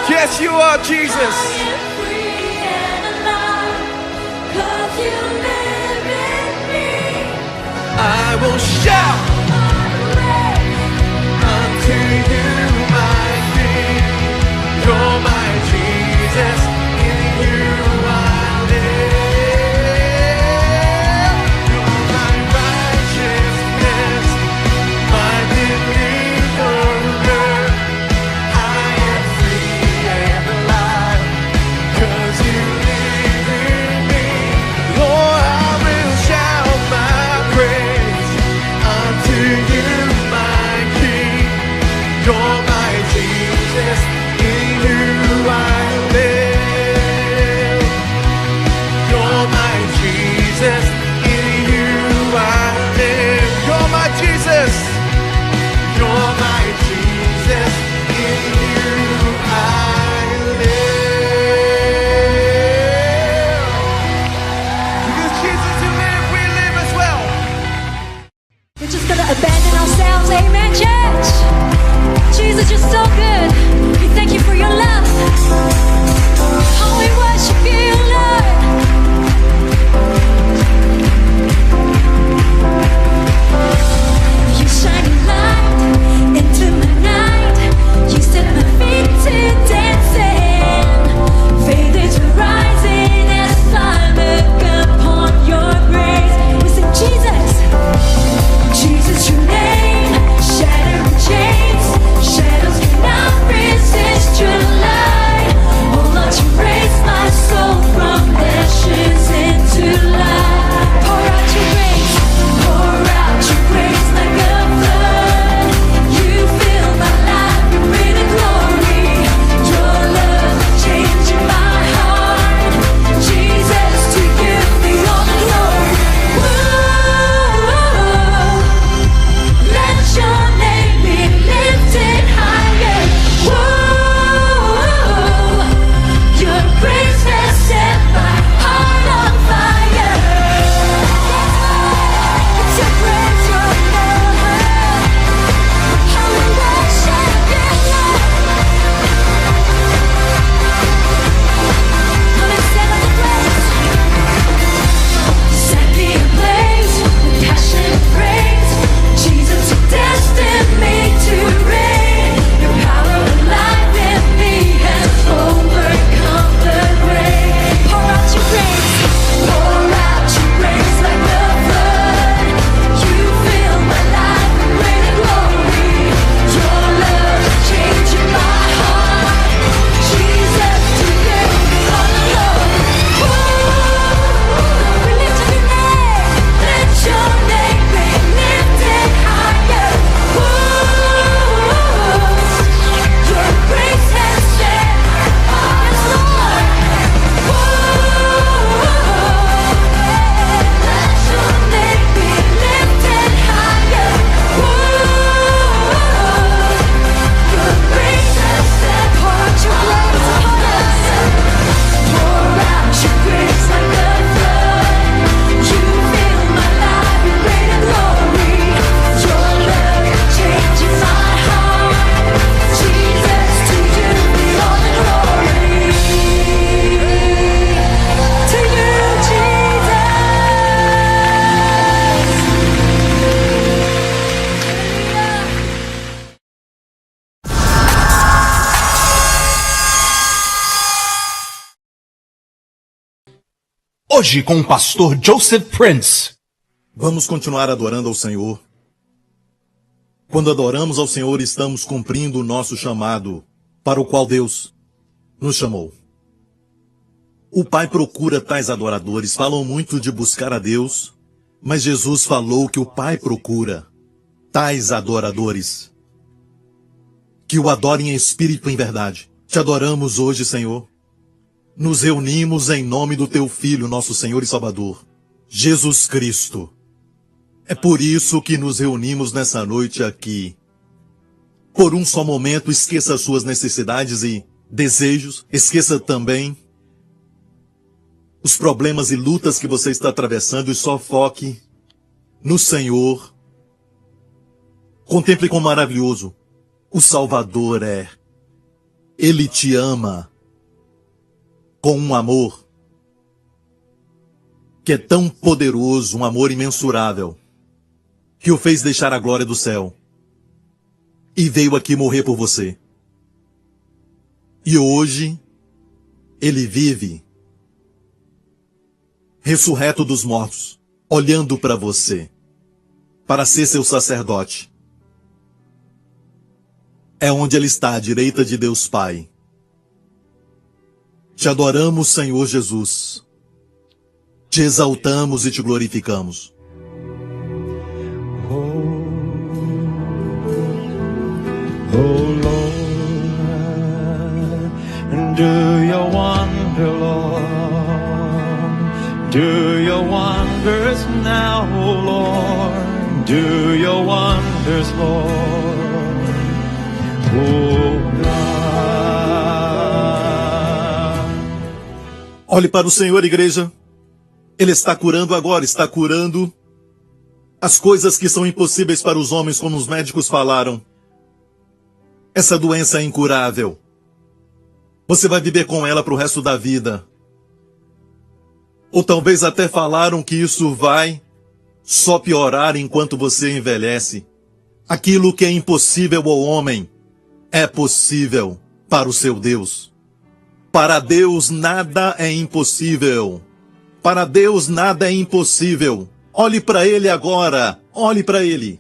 Yes, you are, Jesus. I will shout unto you, my King. You're my Jesus. In you I live. You're my righteousness, my deliverer. I am free and alive, 'cause you live in me. Lord, I will shout my praise unto you, my King. You're my Jesus, in you I live. You're my Jesus, in you I live. You're my Jesus. You're my Jesus, in you I live. Because Jesus who live, we live as well. We're just gonna abandon ourselves, amen, church? Jesus, you're so good. We thank you for your love. Oh, we worship you, Lord. You shine a light into my night. You set my feet to dancing. Faded to rising as I look upon your grace. We sing Jesus. Jesus, your name, shattering chains. Shadows cannot resist your light. Oh Lord, you raise my soul from ashes into light. Pour out your grace like a flood. You fill my life with great glory. Your love changing my heart. Jesus, to you be all the glory. Whoa, let your name be lifted higher. Whoa, your grace has set my heart on fire. It's your grace, your love. I will worship you, Lord. Come and set us ablaze. Set me ablaze with passion and praise. Jesus, you destined me to reign. Your power alive in me has overcome the grave. Pour out your grace like a flood. You fill my life with great glory. Your love changing my heart. Jesus, to you be all the glory. We lift up your name. Let your name be lifted higher. Your grace has set my heart on fire. Let your name be lifted higher. Your grace has set. Pour out your grace upon us. Pour out your grace like a flood. You fill my life with greater glory. Your love changes my heart. Jesus, to you be all the glory. To you, Jesus. Hoje com o pastor Joseph Prince. Vamos continuar adorando ao Senhor. Quando adoramos ao Senhor, estamos cumprindo o nosso chamado, para o qual Deus nos chamou. O Pai procura tais adoradores. Falam muito de buscar a Deus, mas Jesus falou que o Pai procura tais adoradores, que o adorem em espírito e em verdade. Te adoramos hoje, Senhor. Nos reunimos em nome do Teu Filho, nosso Senhor e Salvador, Jesus Cristo. É por isso que nos reunimos nessa noite aqui. Por um só momento, esqueça as suas necessidades e desejos. Esqueça também os problemas e lutas que você está atravessando e só foque no Senhor. Contemple quão maravilhoso o Salvador é. Ele te ama com um amor que é tão poderoso, um amor imensurável, que o fez deixar a glória do céu e veio aqui morrer por você. E hoje, ele vive, ressurreto dos mortos, olhando para você, para ser seu sacerdote. É onde ele está, à direita de Deus Pai. Te adoramos, Senhor Jesus. Te exaltamos e te glorificamos. Oh Lord, do your wonder, Lord. Do your wonders now, oh Lord. Do your wonders, Lord. Oh God. Olhe para o Senhor, igreja. Ele está curando agora, está curando as coisas que são impossíveis para os homens, como os médicos falaram. Essa doença é incurável. Você vai viver com ela para o resto da vida. Ou talvez até falaram que isso vai só piorar enquanto você envelhece. Aquilo que é impossível ao homem é possível para o seu Deus. Para Deus nada é impossível. Para Deus nada é impossível. Olhe para Ele agora. Olhe para Ele.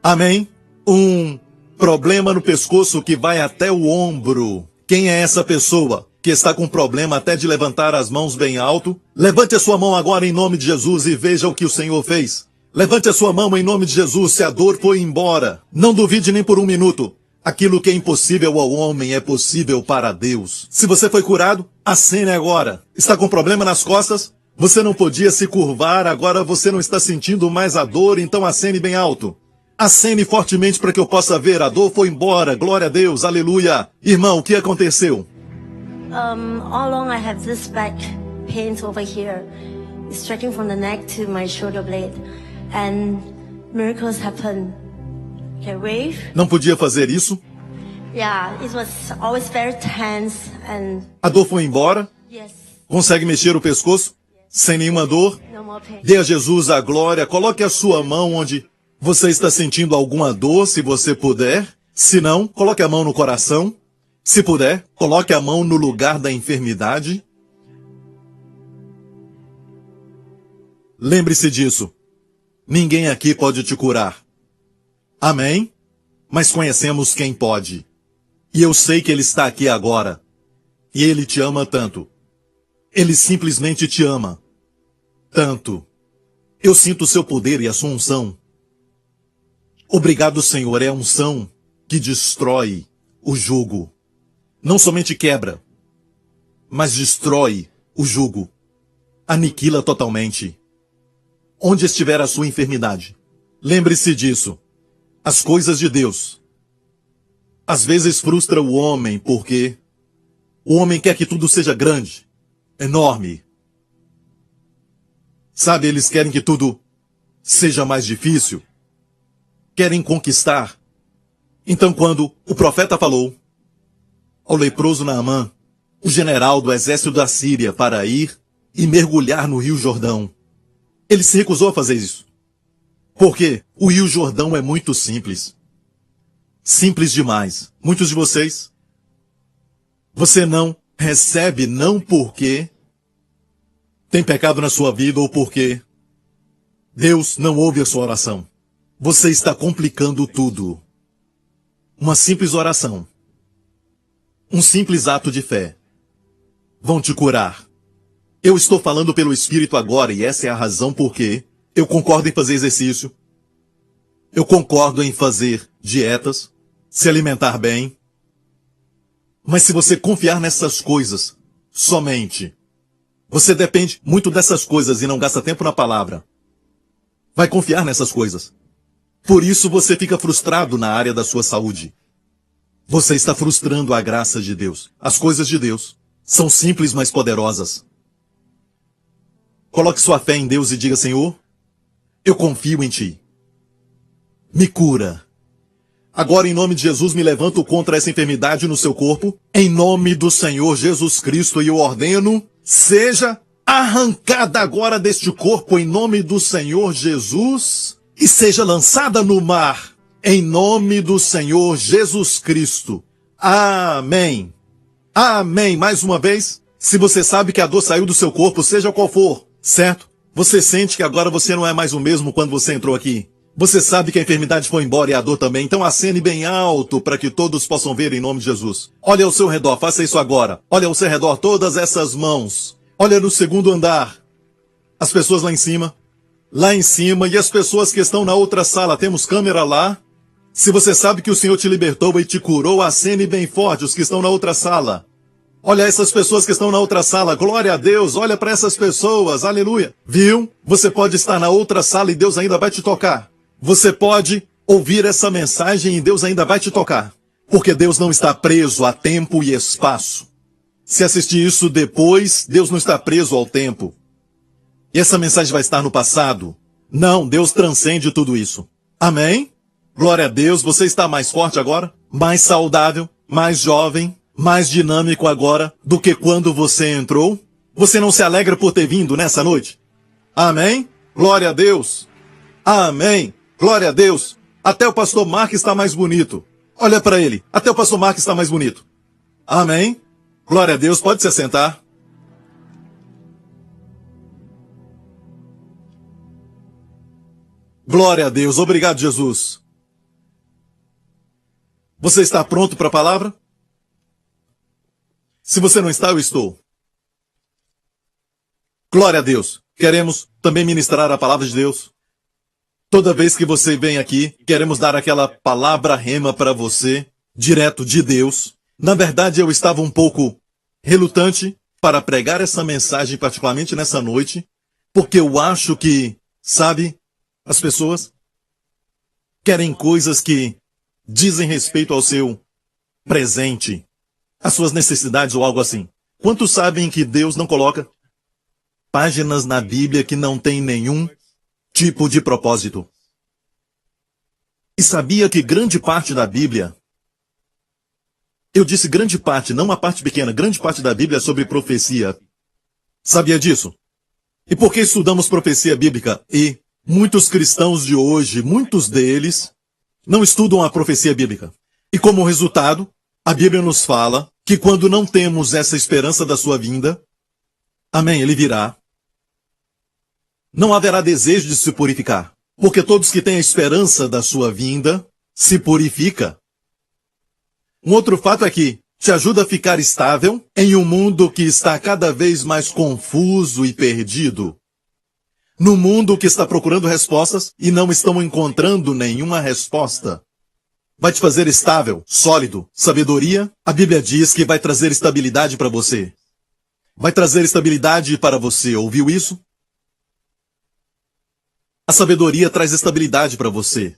Amém? Um problema no pescoço que vai até o ombro. Quem é essa pessoa que está com problema até de levantar as mãos bem alto? Levante a sua mão agora em nome de Jesus e veja o que o Senhor fez. Levante a sua mão em nome de Jesus se a dor foi embora. Não duvide nem por um minuto. Aquilo que é impossível ao homem é possível para Deus. Se você foi curado, acene agora. Está com problema nas costas? Você não podia se curvar, agora você não está sentindo mais a dor, então acene bem alto. Acene fortemente para que eu possa ver. A dor foi embora. Glória a Deus. Aleluia. Irmão, o que aconteceu? All along I have this back pain over here, stretching from the neck to my shoulder blade, and miracles happen. Okay, wave. Não podia fazer isso? Yeah, it was always very tense and A dor foi embora? yes, Consegue mexer o pescoço? Sem nenhuma dor? no more pain. Dê a Jesus a glória. Coloque a sua mão onde você está sentindo alguma dor, se você puder. Se não, coloque a mão no coração. Se puder, coloque a mão no lugar da enfermidade. Lembre-se disso. Ninguém aqui pode te curar. Amém? Mas conhecemos quem pode. E eu sei que Ele está aqui agora. E Ele te ama tanto. Ele simplesmente te ama. Tanto. Eu sinto o seu poder e a sua unção. Obrigado, Senhor, é a unção que destrói o jugo. Não somente quebra, mas destrói o jugo. Aniquila totalmente. Onde estiver a sua enfermidade, lembre-se disso. As coisas de Deus às vezes frustra o homem porque o homem quer que tudo seja grande, enorme. Sabe, eles querem que tudo seja mais difícil. Querem conquistar. Então, quando o profeta falou ao leproso Naamã, o general do exército da Síria, para ir e mergulhar no Rio Jordão, ele se recusou a fazer isso. Porque o Rio Jordão é muito simples. Simples demais. Muitos de vocês, você não recebe não porque tem pecado na sua vida ou porque Deus não ouve a sua oração. Você está complicando tudo. Uma simples oração, um simples ato de fé vão te curar. Eu estou falando pelo Espírito agora e essa é a razão por que eu concordo em fazer exercício. Eu concordo em fazer dietas, se alimentar bem. Mas se você confiar nessas coisas somente, você depende muito dessas coisas e não gasta tempo na palavra. Vai confiar nessas coisas. Por isso você fica frustrado na área da sua saúde. Você está frustrando a graça de Deus. As coisas de Deus são simples, mas poderosas. Coloque sua fé em Deus e diga, Senhor, eu confio em Ti. Me cura. Agora, em nome de Jesus, me levanto contra essa enfermidade no seu corpo. Em nome do Senhor Jesus Cristo, e eu ordeno, seja arrancada agora deste corpo, em nome do Senhor Jesus, e seja lançada no mar, em nome do Senhor Jesus Cristo. Amém. Amém. Mais uma vez, se você sabe que a dor saiu do seu corpo, seja qual for, certo? Você sente que agora você não é mais o mesmo quando você entrou aqui. Você sabe que a enfermidade foi embora e a dor também. Então acene bem alto para que todos possam ver em nome de Jesus. Olha ao seu redor, faça isso agora. Olha ao seu redor todas essas mãos. Olha no segundo andar. As pessoas lá em cima. Lá em cima. E as pessoas que estão na outra sala. Temos câmera lá. Se você sabe que o Senhor te libertou e te curou, acene bem forte os que estão na outra sala. Olha essas pessoas que estão na outra sala. Glória a Deus. Olha para essas pessoas. Aleluia. Viu? Você pode estar na outra sala e Deus ainda vai te tocar. Você pode ouvir essa mensagem e Deus ainda vai te tocar. Porque Deus não está preso a tempo e espaço. Se assistir isso depois, Deus não está preso ao tempo. E essa mensagem vai estar no passado. Não, Deus transcende tudo isso. Amém? Glória a Deus. Você está mais forte agora? Mais saudável? Mais jovem? Mais dinâmico agora do que quando você entrou? Você não se alegra por ter vindo nessa noite? Amém? Glória a Deus. Amém. Glória a Deus. Até o pastor Mark está mais bonito. Olha para ele. Até o pastor Mark está mais bonito. Amém. Glória a Deus. Pode se assentar. Glória a Deus. Obrigado, Jesus. Você está pronto para a palavra? Se você não está, eu estou. Glória a Deus. Queremos também ministrar a palavra de Deus. Toda vez que você vem aqui, queremos dar aquela palavra rema para você, direto de Deus. Na verdade, eu estava um pouco relutante para pregar essa mensagem, particularmente nessa noite, porque eu acho que, sabe, as pessoas querem coisas que dizem respeito ao seu presente, às suas necessidades ou algo assim. Quantos sabem que Deus não coloca páginas na Bíblia que não tem nenhum tipo de propósito? E sabia que grande parte da Bíblia, eu disse grande parte, não uma parte pequena, grande parte da Bíblia é sobre profecia. Sabia disso? E por que estudamos profecia bíblica? E muitos cristãos de hoje, muitos deles, não estudam a profecia bíblica. E como resultado, a Bíblia nos fala que quando não temos essa esperança da sua vinda, amém, ele virá, não haverá desejo de se purificar, porque todos que têm a esperança da sua vinda se purifica. Um outro fato é que te ajuda a ficar estável em um mundo que está cada vez mais confuso e perdido. No mundo que está procurando respostas e não estão encontrando nenhuma resposta. Vai te fazer estável, sólido, sabedoria. A Bíblia diz que vai trazer estabilidade para você. Vai trazer estabilidade para você, ouviu isso? A sabedoria traz estabilidade para você.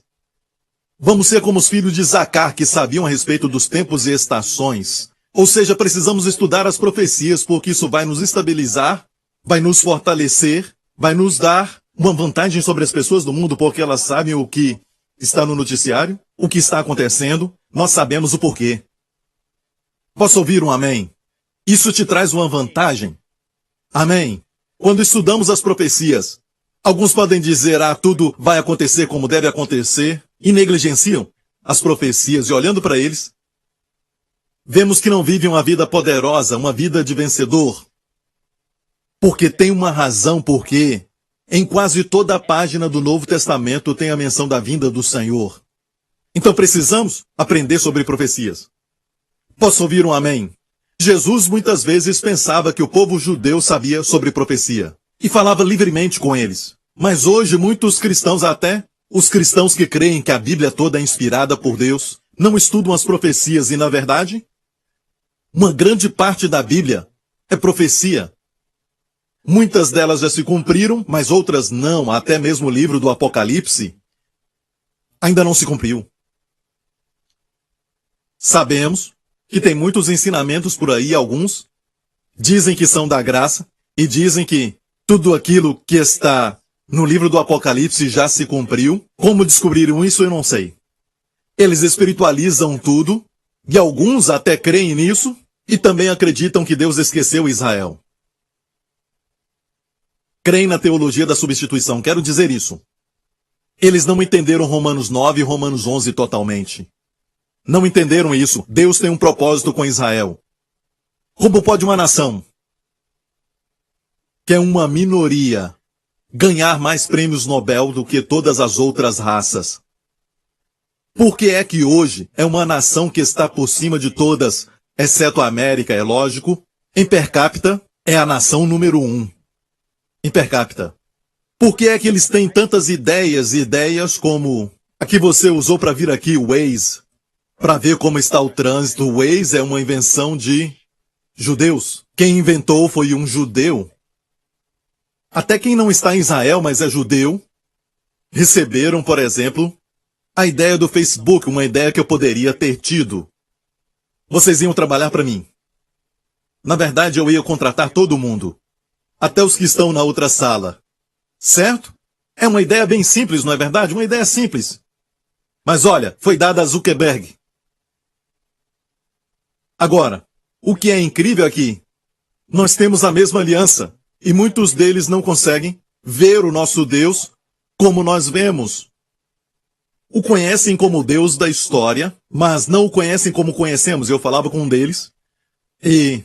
Vamos ser como os filhos de Zacar, que sabiam a respeito dos tempos e estações. Ou seja, precisamos estudar as profecias, porque isso vai nos estabilizar, vai nos fortalecer, vai nos dar uma vantagem sobre as pessoas do mundo, porque elas sabem o que está no noticiário, o que está acontecendo, nós sabemos o porquê. Posso ouvir um amém? Isso te traz uma vantagem. Amém. Quando estudamos as profecias, alguns podem dizer, tudo vai acontecer como deve acontecer, e negligenciam as profecias, e olhando para eles, vemos que não vivem uma vida poderosa, uma vida de vencedor. Porque tem uma razão, porque em quase toda a página do Novo Testamento tem a menção da vinda do Senhor. Então precisamos aprender sobre profecias. Posso ouvir um amém? Jesus muitas vezes pensava que o povo judeu sabia sobre profecia, e falava livremente com eles. Mas hoje muitos cristãos, até os cristãos que creem que a Bíblia toda é inspirada por Deus, não estudam as profecias e, na verdade, uma grande parte da Bíblia é profecia. Muitas delas já se cumpriram, mas outras não. Até mesmo o livro do Apocalipse ainda não se cumpriu. Sabemos que tem muitos ensinamentos por aí, alguns dizem que são da graça e dizem que tudo aquilo que está no livro do Apocalipse já se cumpriu. Como descobriram isso, eu não sei. Eles espiritualizam tudo, e alguns até creem nisso, e também acreditam que Deus esqueceu Israel. Creem na teologia da substituição, quero dizer isso. Eles não entenderam Romanos 9 e Romanos 11 totalmente. Não entenderam isso. Deus tem um propósito com Israel. Como pode uma nação, que é uma minoria, ganhar mais prêmios Nobel do que todas as outras raças? Por que é que hoje é uma nação que está por cima de todas, exceto a América, é lógico, em per capita, é a nação número 1. Em per capita. Por que é que eles têm tantas ideias como a que você usou para vir aqui, o Waze, para ver como está o trânsito? O Waze é uma invenção de judeus. Quem inventou foi um judeu. Até quem não está em Israel, mas é judeu, receberam, por exemplo, a ideia do Facebook, uma ideia que eu poderia ter tido. Vocês iam trabalhar para mim. Na verdade, eu ia contratar todo mundo, até os que estão na outra sala. Certo? É uma ideia bem simples, não é verdade? Uma ideia simples. Mas olha, foi dada a Zuckerberg. Agora, o que é incrível aqui, nós temos a mesma aliança, e muitos deles não conseguem ver o nosso Deus como nós vemos. O conhecem como Deus da história, mas não o conhecem como conhecemos. Eu falava com um deles, e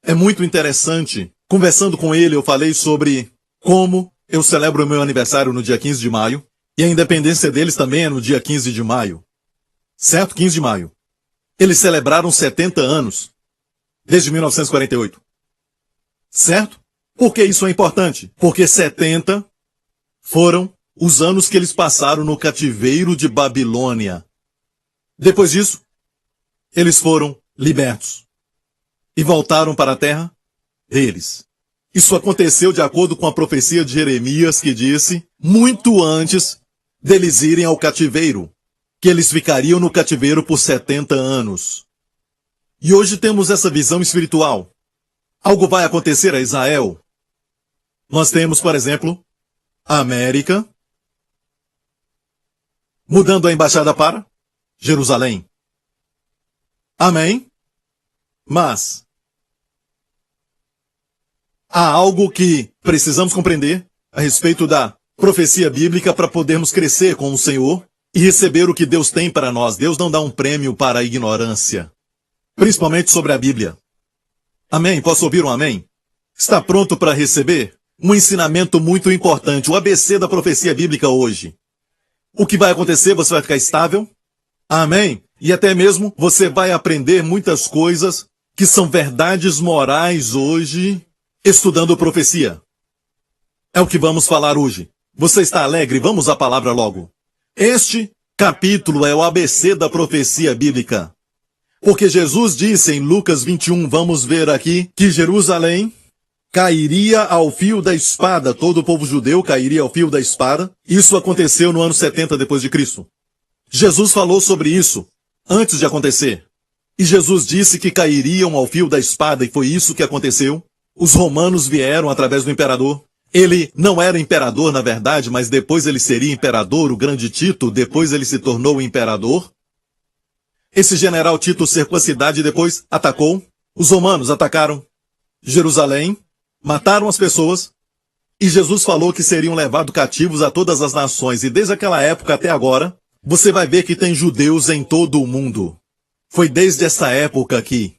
é muito interessante. Conversando com ele, eu falei sobre como eu celebro o meu aniversário no dia 15 de maio, e a independência deles também é no dia 15 de maio. Certo? 15 de maio. Eles celebraram 70 anos, desde 1948. Certo? Por que isso é importante? Porque 70 foram os anos que eles passaram no cativeiro de Babilônia. Depois disso, eles foram libertos e voltaram para a terra deles. Isso aconteceu de acordo com a profecia de Jeremias, que disse, muito antes deles irem ao cativeiro, que eles ficariam no cativeiro por 70 anos. E hoje temos essa visão espiritual. Algo vai acontecer a Israel. Nós temos, por exemplo, a América mudando a embaixada para Jerusalém. Amém? Mas há algo que precisamos compreender a respeito da profecia bíblica para podermos crescer com o Senhor e receber o que Deus tem para nós. Deus não dá um prêmio para a ignorância, principalmente sobre a Bíblia. Amém? Posso ouvir um amém? Está pronto para receber um ensinamento muito importante, o ABC da profecia bíblica hoje. O que vai acontecer? Você vai ficar estável? Amém? E até mesmo você vai aprender muitas coisas que são verdades morais hoje, estudando profecia. É o que vamos falar hoje. Você está alegre? Vamos à palavra logo. Este capítulo é o ABC da profecia bíblica. Porque Jesus disse em Lucas 21, vamos ver aqui, que Jerusalém cairia ao fio da espada, todo o povo judeu cairia ao fio da espada. Isso aconteceu no ano 70 depois de Cristo. Jesus falou sobre isso antes de acontecer. E Jesus disse que cairiam ao fio da espada, e foi isso que aconteceu. Os romanos vieram através do imperador. Ele não era imperador, na verdade, mas depois ele seria imperador, o grande Tito, depois ele se tornou imperador. Esse general Tito cercou a cidade e depois atacou. Os romanos atacaram Jerusalém, mataram as pessoas, e Jesus falou que seriam levados cativos a todas as nações. E desde aquela época até agora, você vai ver que tem judeus em todo o mundo. Foi desde essa época que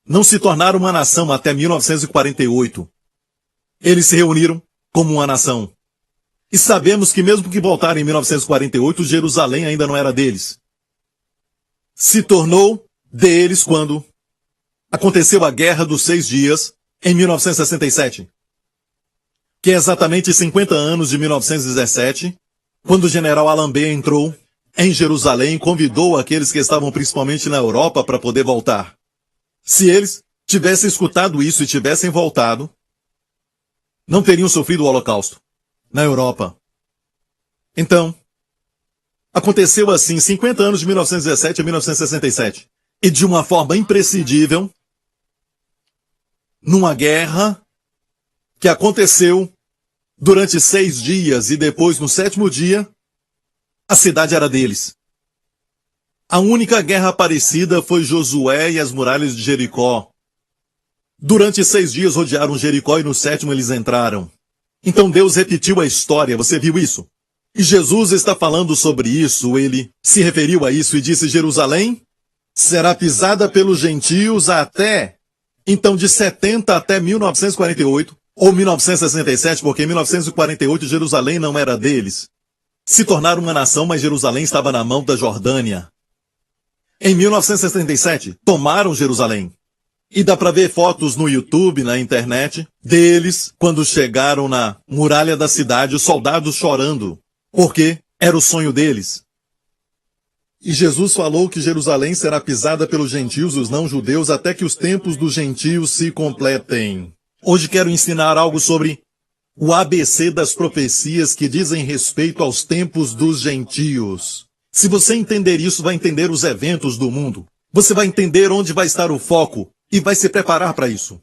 não se tornaram uma nação até 1948. Eles se reuniram como uma nação. E sabemos que mesmo que voltarem em 1948, Jerusalém ainda não era deles. Se tornou deles quando aconteceu a Guerra dos 6 Dias, em 1967. Que é exatamente 50 anos de 1917, quando o general Alan B. entrou em Jerusalém e convidou aqueles que estavam principalmente na Europa para poder voltar. Se eles tivessem escutado isso e tivessem voltado, não teriam sofrido o Holocausto na Europa. Então, aconteceu assim, 50 anos de 1917 a 1967. E de uma forma imprescindível, numa guerra que aconteceu durante 6 dias e depois, no 7º dia, a cidade era deles. A única guerra parecida foi Josué e as muralhas de Jericó. Durante 6 dias rodearam Jericó e no 7º eles entraram. Então Deus repetiu a história, você viu isso? E Jesus está falando sobre isso, ele se referiu a isso e disse: Jerusalém será pisada pelos gentios até, então de 70 até 1948, ou 1967, porque em 1948 Jerusalém não era deles. Se tornaram uma nação, mas Jerusalém estava na mão da Jordânia. Em 1967, tomaram Jerusalém. E dá para ver fotos no YouTube, na internet, deles quando chegaram na muralha da cidade, os soldados chorando, porque era o sonho deles. E Jesus falou que Jerusalém será pisada pelos gentios, os não-judeus, até que os tempos dos gentios se completem. Hoje quero ensinar algo sobre o ABC das profecias que dizem respeito aos tempos dos gentios. Se você entender isso, vai entender os eventos do mundo. Você vai entender onde vai estar o foco e vai se preparar para isso.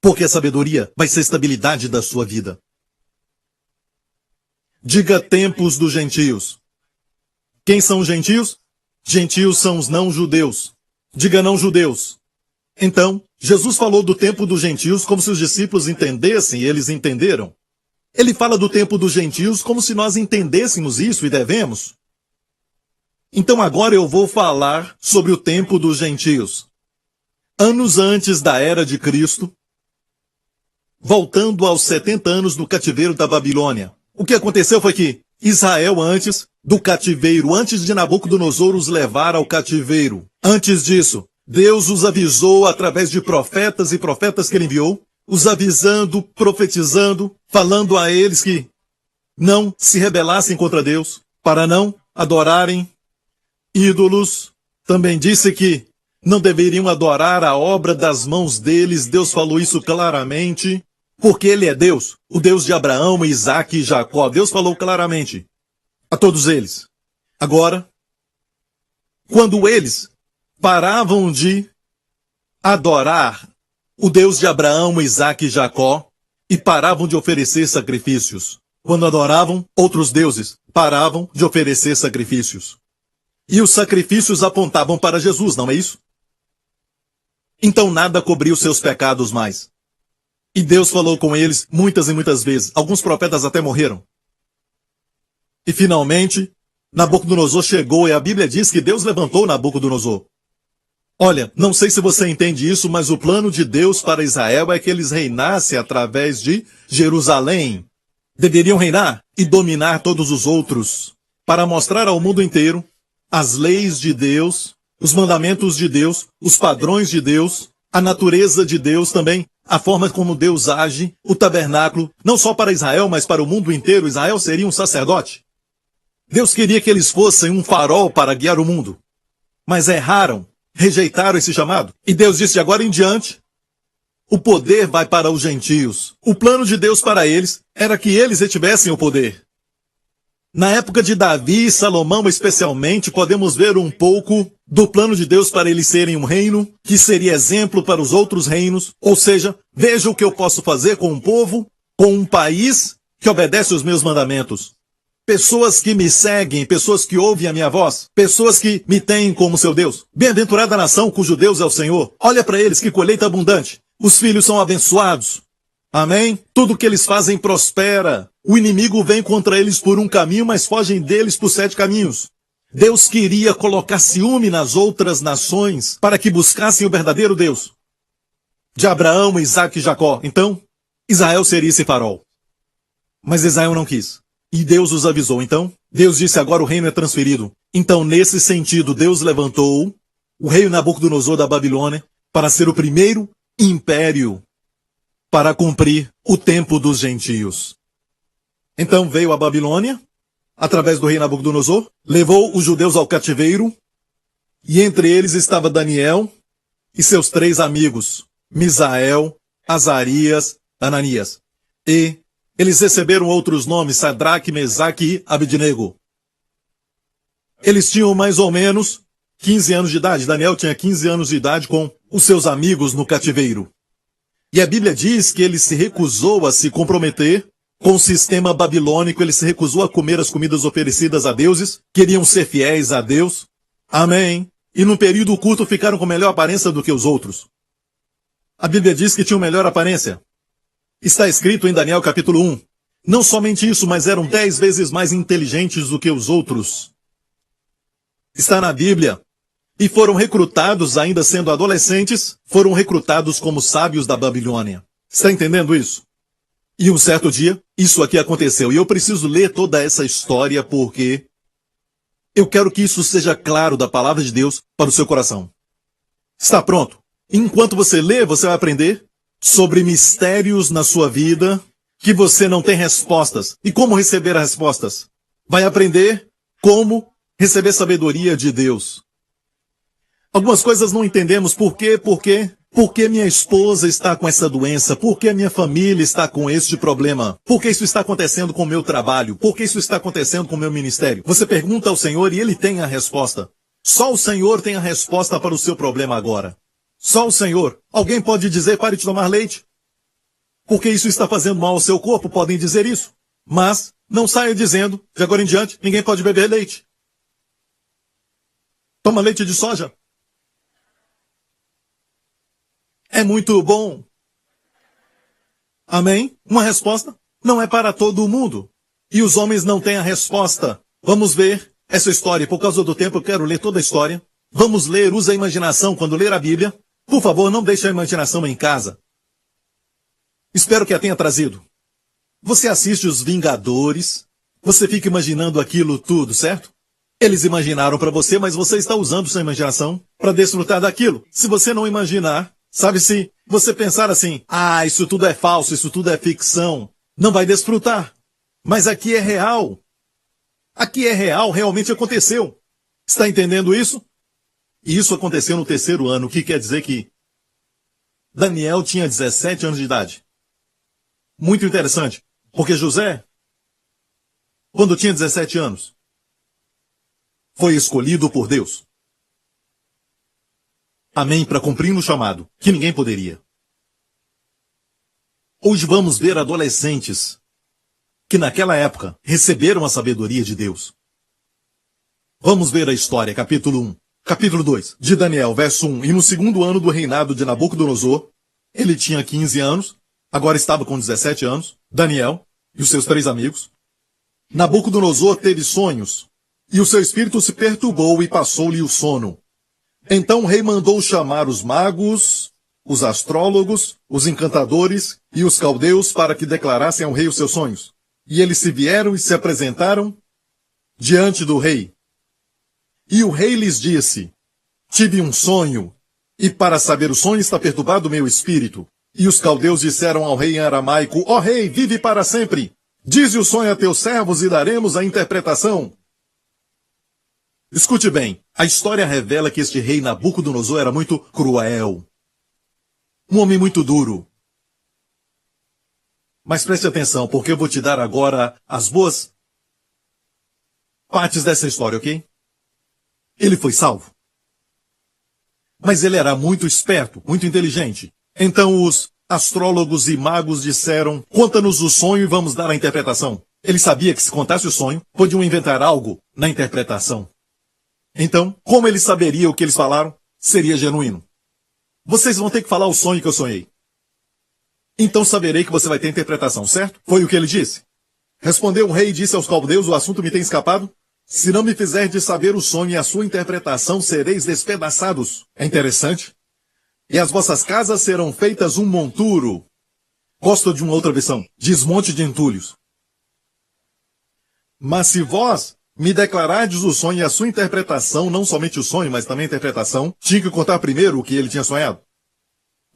Porque a sabedoria vai ser a estabilidade da sua vida. Diga tempos dos gentios. Quem são os gentios? Gentios são os não-judeus. Diga não-judeus. Então, Jesus falou do tempo dos gentios como se os discípulos entendessem, e eles entenderam. Ele fala do tempo dos gentios como se nós entendêssemos isso e devemos. Então agora eu vou falar sobre o tempo dos gentios. Anos antes da era de Cristo, voltando aos 70 anos do cativeiro da Babilônia. O que aconteceu foi que Israel, antes do cativeiro, antes de Nabucodonosor os levar ao cativeiro, antes disso, Deus os avisou através de profetas e profetas que ele enviou, os avisando, profetizando, falando a eles que não se rebelassem contra Deus, para não adorarem ídolos. Também disse que não deveriam adorar a obra das mãos deles. Deus falou isso claramente, porque ele é Deus, o Deus de Abraão, Isaque e Jacó. Deus falou claramente a todos eles. Agora, quando eles paravam de adorar o Deus de Abraão, Isaque e Jacó, e paravam de oferecer sacrifícios, quando adoravam outros deuses, paravam de oferecer sacrifícios. E os sacrifícios apontavam para Jesus, não é isso? Então nada cobria os seus pecados mais. E Deus falou com eles muitas e muitas vezes. Alguns profetas até morreram. E finalmente, Nabucodonosor chegou e a Bíblia diz que Deus levantou Nabucodonosor. Olha, não sei se você entende isso, mas o plano de Deus para Israel é que eles reinassem através de Jerusalém. Deveriam reinar e dominar todos os outros, para mostrar ao mundo inteiro as leis de Deus, os mandamentos de Deus, os padrões de Deus, a natureza de Deus também, a forma como Deus age, o tabernáculo, não só para Israel, mas para o mundo inteiro. Israel seria um sacerdote. Deus queria que eles fossem um farol para guiar o mundo. Mas erraram, rejeitaram esse chamado. E Deus disse, de agora em diante, o poder vai para os gentios. O plano de Deus para eles era que eles retivessem o poder. Na época de Davi e Salomão especialmente, podemos ver um pouco do plano de Deus para eles serem um reino que seria exemplo para os outros reinos. Ou seja, veja o que eu posso fazer com um povo, com um país que obedece os meus mandamentos. Pessoas que me seguem, pessoas que ouvem a minha voz, pessoas que me têm como seu Deus. Bem-aventurada a nação cujo Deus é o Senhor. Olha para eles, que colheita abundante. Os filhos são abençoados. Amém? Tudo que eles fazem prospera. O inimigo vem contra eles por um caminho, mas fogem deles por 7 caminhos. Deus queria colocar ciúme nas outras nações para que buscassem o verdadeiro Deus. De Abraão, Isaque e Jacó. Então, Israel seria esse farol. Mas Israel não quis. E Deus os avisou. Então, Deus disse, agora o reino é transferido. Então, nesse sentido, Deus levantou o rei Nabucodonosor da Babilônia para ser o primeiro império para cumprir o tempo dos gentios. Então veio a Babilônia, através do rei Nabucodonosor, levou os judeus ao cativeiro, e entre eles estava Daniel e seus 3 amigos, Misael, Azarias, Ananias. E eles receberam outros nomes, Sadraque, Mesaque e Abednego. Eles tinham mais ou menos 15 anos de idade. Daniel tinha 15 anos de idade com os seus amigos no cativeiro. E a Bíblia diz que ele se recusou a se comprometer com o sistema babilônico, ele se recusou a comer as comidas oferecidas a deuses, queriam ser fiéis a Deus, Amém. E num período curto ficaram com melhor aparência do que os outros. A Bíblia diz que tinham melhor aparência. Está escrito em Daniel capítulo 1. Não somente isso, mas eram 10 vezes mais inteligentes do que os outros. Está na Bíblia. E foram recrutados, ainda sendo adolescentes, foram recrutados como sábios da Babilônia. Está entendendo isso? E um certo dia, isso aqui aconteceu. E eu preciso ler toda essa história porque eu quero que isso seja claro da palavra de Deus para o seu coração. Está pronto? Enquanto você lê, você vai aprender sobre mistérios na sua vida que você não tem respostas. E como receber as respostas? Vai aprender como receber sabedoria de Deus. Algumas coisas não entendemos. Por quê? Por que minha esposa está com essa doença? Por que minha família está com este problema? Por que isso está acontecendo com o meu trabalho? Por que isso está acontecendo com o meu ministério? Você pergunta ao Senhor e Ele tem a resposta. Só o Senhor tem a resposta para o seu problema agora. Só o Senhor. Alguém pode dizer, pare de tomar leite? Porque isso está fazendo mal ao seu corpo, podem dizer isso. Mas não saia dizendo, de agora em diante, ninguém pode beber leite. Toma leite de soja. É muito bom. Amém? Uma resposta não é para todo mundo. E os homens não têm a resposta. Vamos ver essa história. Por causa do tempo, eu quero ler toda a história. Vamos ler, usa a imaginação quando ler a Bíblia. Por favor, não deixe a imaginação em casa. Espero que a tenha trazido. Você assiste Os Vingadores, você fica imaginando aquilo tudo, certo? Eles imaginaram para você, mas você está usando sua imaginação para desfrutar daquilo. Se você não imaginar, sabe, se você pensar assim, isso tudo é falso, isso tudo é ficção, não vai desfrutar. Mas aqui é real. Aqui é real, realmente aconteceu. Está entendendo isso? E isso aconteceu no 3º ano, o que quer dizer que Daniel tinha 17 anos de idade. Muito interessante, porque José, quando tinha 17 anos, foi escolhido por Deus. Amém, para cumprir um chamado que ninguém poderia. Hoje vamos ver adolescentes que naquela época receberam a sabedoria de Deus. Vamos ver a história, capítulo 1. Capítulo 2, de Daniel, verso 1. E no 2º ano do reinado de Nabucodonosor, ele tinha 15 anos, agora estava com 17 anos, Daniel e os seus 3 amigos. Nabucodonosor teve sonhos, e o seu espírito se perturbou e passou-lhe o sono. Então o rei mandou chamar os magos, os astrólogos, os encantadores e os caldeus para que declarassem ao rei os seus sonhos. E eles se vieram e se apresentaram diante do rei. E o rei lhes disse, tive um sonho, e para saber o sonho está perturbado o meu espírito. E os caldeus disseram ao rei em aramaico, ó rei, vive para sempre. Dize o sonho a teus servos e daremos a interpretação. Escute bem, a história revela que este rei Nabucodonosor era muito cruel. Um homem muito duro. Mas preste atenção, porque eu vou te dar agora as boas partes dessa história, ok? Ele foi salvo. Mas ele era muito esperto, muito inteligente. Então os astrólogos e magos disseram, conta-nos o sonho e vamos dar a interpretação. Ele sabia que se contasse o sonho, podiam inventar algo na interpretação. Então, como ele saberia o que eles falaram, seria genuíno. Vocês vão ter que falar o sonho que eu sonhei. Então saberei que você vai ter interpretação, certo? Foi o que ele disse. Respondeu o rei e disse aos caldeus, o assunto me tem escapado. Se não me fizerdes saber o sonho e a sua interpretação, sereis despedaçados. É interessante. E as vossas casas serão feitas um monturo. Gosto de uma outra versão. Desmonte de entulhos. Mas se vós me declarardes o sonho e a sua interpretação, não somente o sonho, mas também a interpretação, tinha que contar primeiro o que ele tinha sonhado.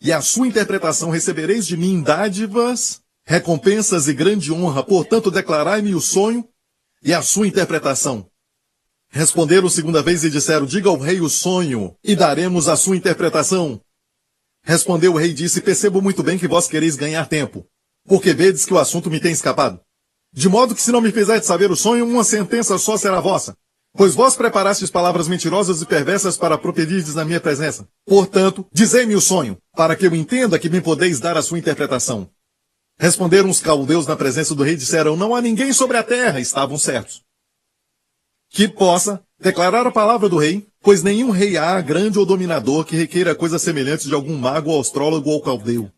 E a sua interpretação recebereis de mim dádivas, recompensas e grande honra. Portanto, declarai-me o sonho e a sua interpretação. Responderam 2ª vez e disseram, diga ao rei o sonho e daremos a sua interpretação. Respondeu o rei e disse, percebo muito bem que vós quereis ganhar tempo, porque vedes que o assunto me tem escapado. De modo que se não me fizerdes saber o sonho, uma sentença só será vossa. Pois vós preparastes palavras mentirosas e perversas para proferirdes na minha presença. Portanto, dizei-me o sonho, para que eu entenda que me podeis dar a sua interpretação. Responderam os caldeus na presença do rei e disseram, não há ninguém sobre a terra, estavam certos, que possa declarar a palavra do rei, pois nenhum rei há, grande ou dominador, que requeira coisa semelhante de algum mago, ou astrólogo ou caldeu.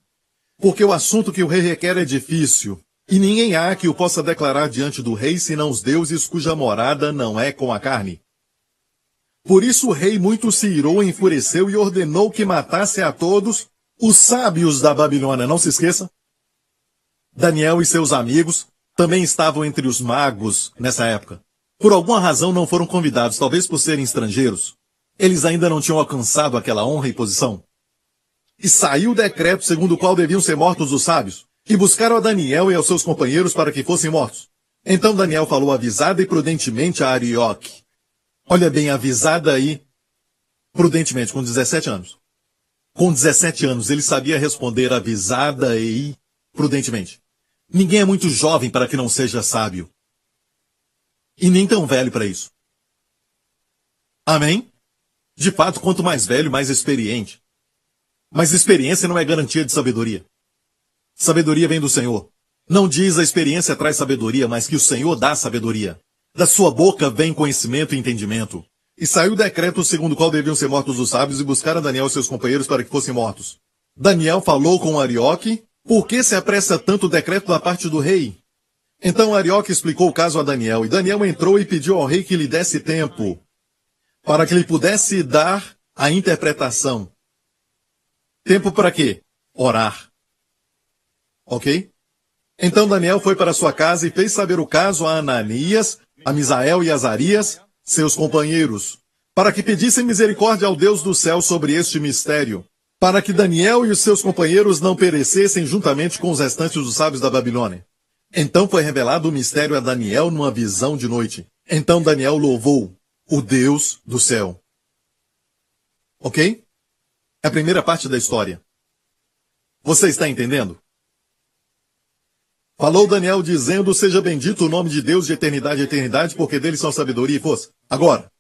Porque o assunto que o rei requer é difícil, e ninguém há que o possa declarar diante do rei, senão os deuses cuja morada não é com a carne. Por isso o rei muito se irou, enfureceu e ordenou que matasse a todos os sábios da Babilônia. Não se esqueça. Daniel e seus amigos também estavam entre os magos nessa época. Por alguma razão não foram convidados, talvez por serem estrangeiros. Eles ainda não tinham alcançado aquela honra e posição. E saiu o decreto segundo o qual deviam ser mortos os sábios. E buscaram a Daniel e aos seus companheiros para que fossem mortos. Então Daniel falou avisada e prudentemente a Arioque. Olha bem, avisada e prudentemente, com 17 anos. Com 17 anos, ele sabia responder avisada e prudentemente. Ninguém é muito jovem para que não seja sábio. E nem tão velho para isso. Amém? De fato, quanto mais velho, mais experiente. Mas experiência não é garantia de sabedoria. Sabedoria vem do Senhor. Não diz a experiência traz sabedoria, mas que o Senhor dá sabedoria. Da sua boca vem conhecimento e entendimento. E saiu o decreto segundo o qual deviam ser mortos os sábios e buscaram Daniel e seus companheiros para que fossem mortos. Daniel falou com Arioque, por que se apressa tanto o decreto da parte do rei? Então Arioque explicou o caso a Daniel, e Daniel entrou e pediu ao rei que lhe desse tempo, para que lhe pudesse dar a interpretação. Tempo para quê? Orar. Ok? Então Daniel foi para sua casa e fez saber o caso a Ananias, a Misael e Azarias, seus companheiros, para que pedissem misericórdia ao Deus do céu sobre este mistério, para que Daniel e os seus companheiros não perecessem juntamente com os restantes dos sábios da Babilônia. Então foi revelado o mistério a Daniel numa visão de noite. Então Daniel louvou o Deus do céu. Ok? É a primeira parte da história. Você está entendendo? Falou Daniel dizendo, seja bendito o nome de Deus de eternidade a eternidade, porque dele são sabedoria e força. Agora,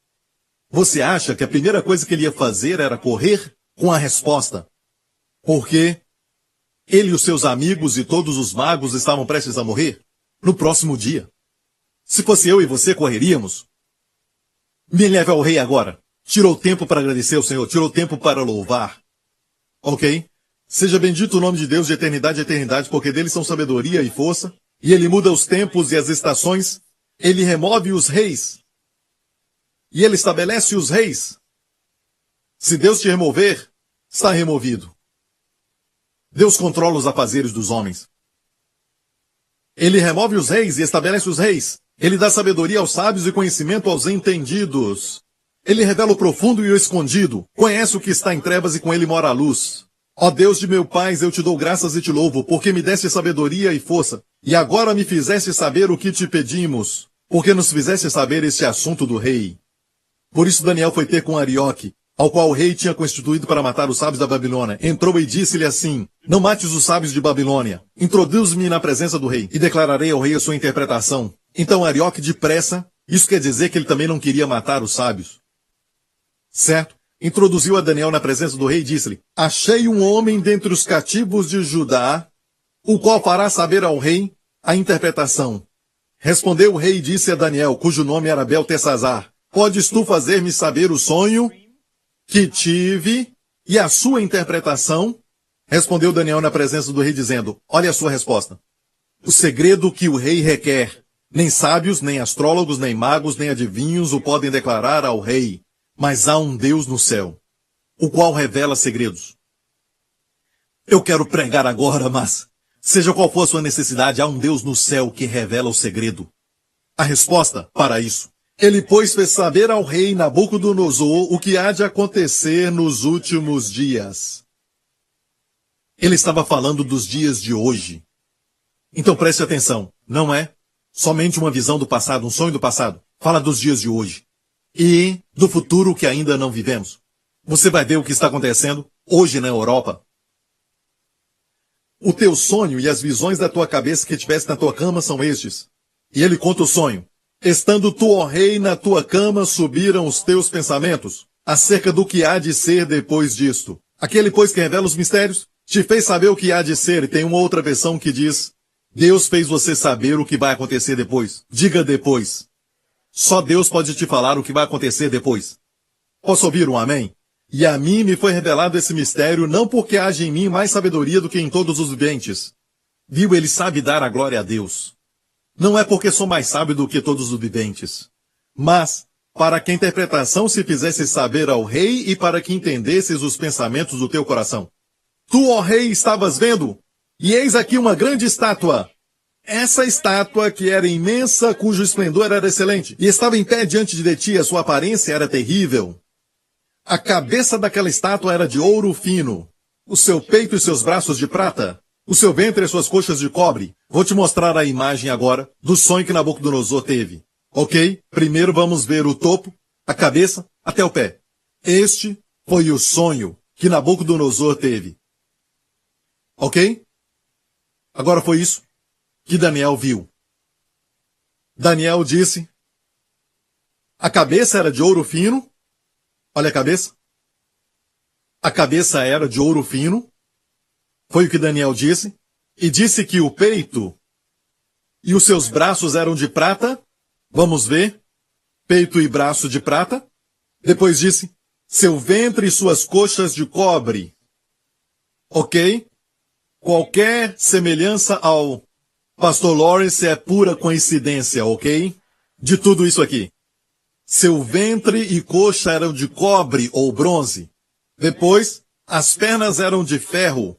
você acha que a primeira coisa que ele ia fazer era correr com a resposta? Porque ele e os seus amigos e todos os magos estavam prestes a morrer no próximo dia. Se fosse eu e você, correríamos. Me leve ao rei agora. Tirou tempo para agradecer ao Senhor, tirou tempo para louvar. Ok? Seja bendito o nome de Deus de eternidade a eternidade, porque dele são sabedoria e força, e ele muda os tempos e as estações, ele remove os reis, e ele estabelece os reis. Se Deus te remover, está removido. Deus controla os afazeres dos homens. Ele remove os reis e estabelece os reis. Ele dá sabedoria aos sábios e conhecimento aos entendidos. Ele revela o profundo e o escondido. Conhece o que está em trevas e com ele mora a luz. Ó Deus de meu Pai, eu te dou graças e te louvo, porque me deste sabedoria e força. E agora me fizeste saber o que te pedimos, porque nos fizeste saber este assunto do rei. Por isso Daniel foi ter com Arioque, ao qual o rei tinha constituído para matar os sábios da Babilônia. Entrou e disse-lhe assim, não mates os sábios de Babilônia. Introduz-me na presença do rei, e declararei ao rei a sua interpretação. Então Arioque depressa, isso quer dizer que ele também não queria matar os sábios. Certo? Introduziu a Daniel na presença do rei e disse-lhe, achei um homem dentre os cativos de Judá, o qual fará saber ao rei a interpretação. Respondeu o rei e disse a Daniel, cujo nome era Beltesazar, podes tu fazer-me saber o sonho que tive e a sua interpretação? Respondeu Daniel na presença do rei dizendo, olha a sua resposta. O segredo que o rei requer, nem sábios, nem astrólogos, nem magos, nem adivinhos o podem declarar ao rei. Mas há um Deus no céu, o qual revela segredos. Eu quero pregar agora, mas, seja qual for a sua necessidade, há um Deus no céu que revela o segredo. A resposta para isso. Ele, pois, fez saber ao rei Nabucodonosor o que há de acontecer nos últimos dias. Ele estava falando dos dias de hoje. Então preste atenção, não é somente uma visão do passado, um sonho do passado. Fala dos dias de hoje. E do futuro que ainda não vivemos. Você vai ver o que está acontecendo hoje na Europa. O teu sonho e as visões da tua cabeça que tivesse na tua cama são estes. E ele conta o sonho. Estando tu, ó rei, na tua cama, subiram os teus pensamentos acerca do que há de ser depois disto. Aquele, pois, que revela os mistérios, te fez saber o que há de ser. E tem uma outra versão que diz, Deus fez você saber o que vai acontecer depois. Diga depois. Só Deus pode te falar o que vai acontecer depois. Posso ouvir um amém? E a mim me foi revelado esse mistério, não porque haja em mim mais sabedoria do que em todos os viventes. Viu, ele sabe dar a glória a Deus. Não é porque sou mais sábio do que todos os viventes, mas para que a interpretação se fizesse saber ao rei e para que entendesses os pensamentos do teu coração. Tu, ó rei, estavas vendo, e eis aqui uma grande estátua. Essa estátua, que era imensa, cujo esplendor era excelente, e estava em pé diante de ti, a sua aparência era terrível. A cabeça daquela estátua era de ouro fino, o seu peito e seus braços de prata, o seu ventre e suas coxas de cobre. Vou te mostrar a imagem agora do sonho que Nabucodonosor teve. Ok? Primeiro vamos ver o topo, a cabeça, até o pé. Este foi o sonho que Nabucodonosor teve. Ok? Agora foi isso que Daniel viu. Daniel disse, a cabeça era de ouro fino. Olha a cabeça. A cabeça era de ouro fino. Foi o que Daniel disse. E disse que o peito e os seus braços eram de prata. Vamos ver. Peito e braço de prata. Depois disse, seu ventre e suas coxas de cobre. Ok? Qualquer semelhança ao Pastor Lawrence é pura coincidência, ok? De tudo isso aqui. Seu ventre e coxa eram de cobre ou bronze. Depois, as pernas eram de ferro.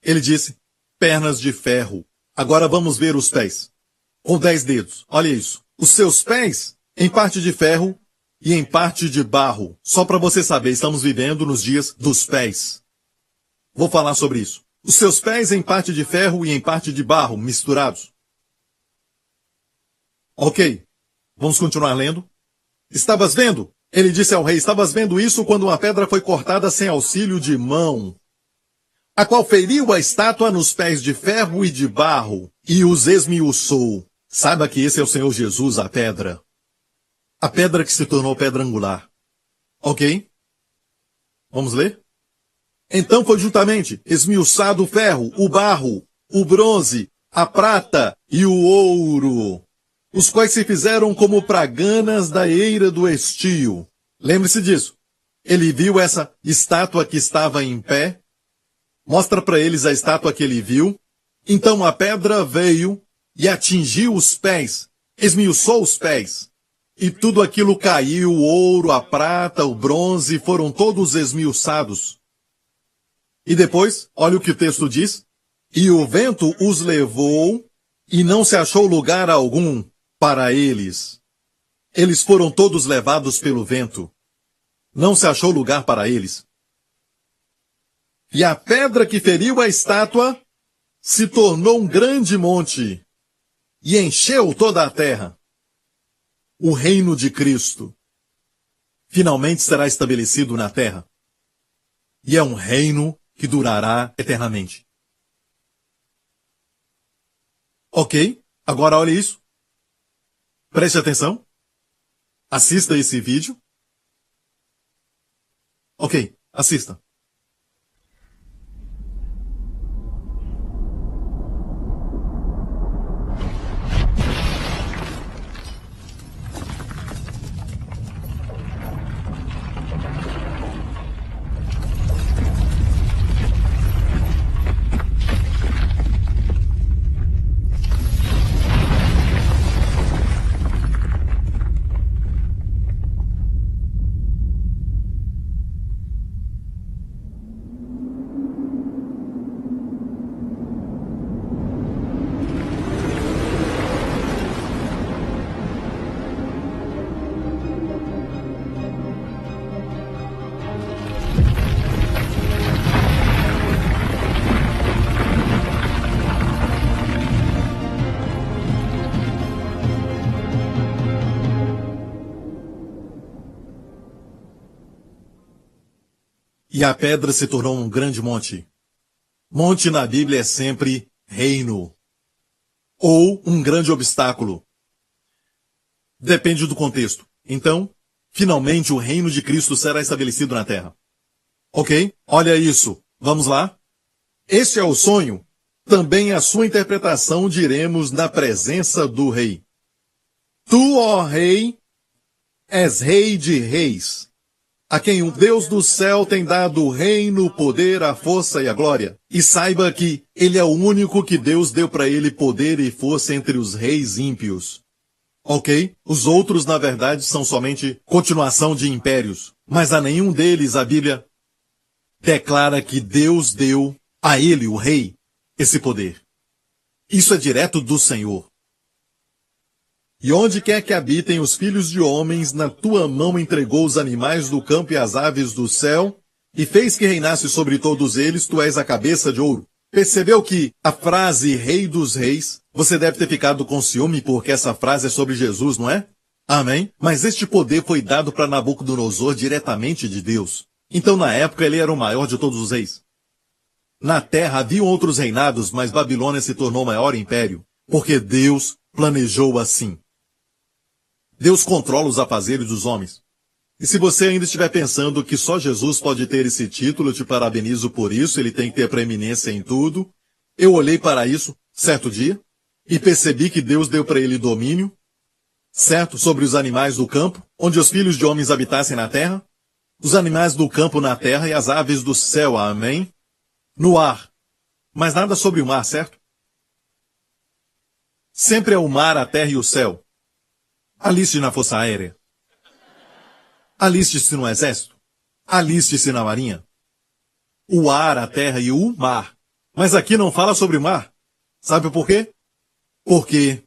Ele disse, pernas de ferro. Agora vamos ver os pés. Com 10 dedos. Olha isso. Os seus pés, em parte de ferro e em parte de barro. Só para você saber, estamos vivendo nos dias dos pés. Vou falar sobre isso. Os seus pés em parte de ferro e em parte de barro, misturados. Ok. Vamos continuar lendo. Estavas vendo? Ele disse ao rei, estavas vendo isso quando uma pedra foi cortada sem auxílio de mão, a qual feriu a estátua nos pés de ferro e de barro, e os esmiuçou. Saiba que esse é o Senhor Jesus, a pedra. A pedra que se tornou pedra angular. Ok? Vamos ler? Então foi juntamente esmiuçado o ferro, o barro, o bronze, a prata e o ouro, os quais se fizeram como praganas da eira do estio. Lembre-se disso. Ele viu essa estátua que estava em pé. Mostra para eles a estátua que ele viu. Então a pedra veio e atingiu os pés, esmiuçou os pés. E tudo aquilo caiu, o ouro, a prata, o bronze, foram todos esmiuçados. E depois, olha o que o texto diz. E o vento os levou, e não se achou lugar algum para eles. Eles foram todos levados pelo vento. Não se achou lugar para eles. E a pedra que feriu a estátua se tornou um grande monte e encheu toda a terra. O reino de Cristo finalmente será estabelecido na terra. E é um reino que durará eternamente. Ok? Agora olhe isso. Preste atenção. Assista esse vídeo. Ok, assista. E a pedra se tornou um grande monte. Monte na Bíblia é sempre reino. Ou um grande obstáculo. Depende do contexto. Então, finalmente o reino de Cristo será estabelecido na terra. Ok? Olha isso. Vamos lá? Este é o sonho. Também a sua interpretação diremos na presença do rei. Tu, ó Rei, és Rei de reis, a quem o Deus do céu tem dado o reino, o poder, a força e a glória. E saiba que ele é o único que Deus deu para ele poder e força entre os reis ímpios. Ok? Os outros, na verdade, são somente continuação de impérios. Mas a nenhum deles a Bíblia declara que Deus deu a ele, o rei, esse poder. Isso é direto do Senhor. E onde quer que habitem os filhos de homens, na tua mão entregou os animais do campo e as aves do céu, e fez que reinasse sobre todos eles, tu és a cabeça de ouro. Percebeu que a frase Rei dos Reis, você deve ter ficado com ciúme porque essa frase é sobre Jesus, não é? Amém? Mas este poder foi dado para Nabucodonosor diretamente de Deus. Então na época ele era o maior de todos os reis. Na terra haviam outros reinados, mas Babilônia se tornou o maior império, porque Deus planejou assim. Deus controla os afazeres dos homens. E se você ainda estiver pensando que só Jesus pode ter esse título, eu te parabenizo por isso, ele tem que ter preeminência em tudo. Eu olhei para isso, certo dia, e percebi que Deus deu para ele domínio, certo, sobre os animais do campo, onde os filhos de homens habitassem na terra, os animais do campo na terra e as aves do céu, amém? No ar. Mas nada sobre o mar, certo? Sempre é o mar, a terra e o céu. Aliste-se na Força Aérea. Aliste-se no Exército. Aliste-se na Marinha. O ar, a terra e o mar. Mas aqui não fala sobre o mar. Sabe por quê? Porque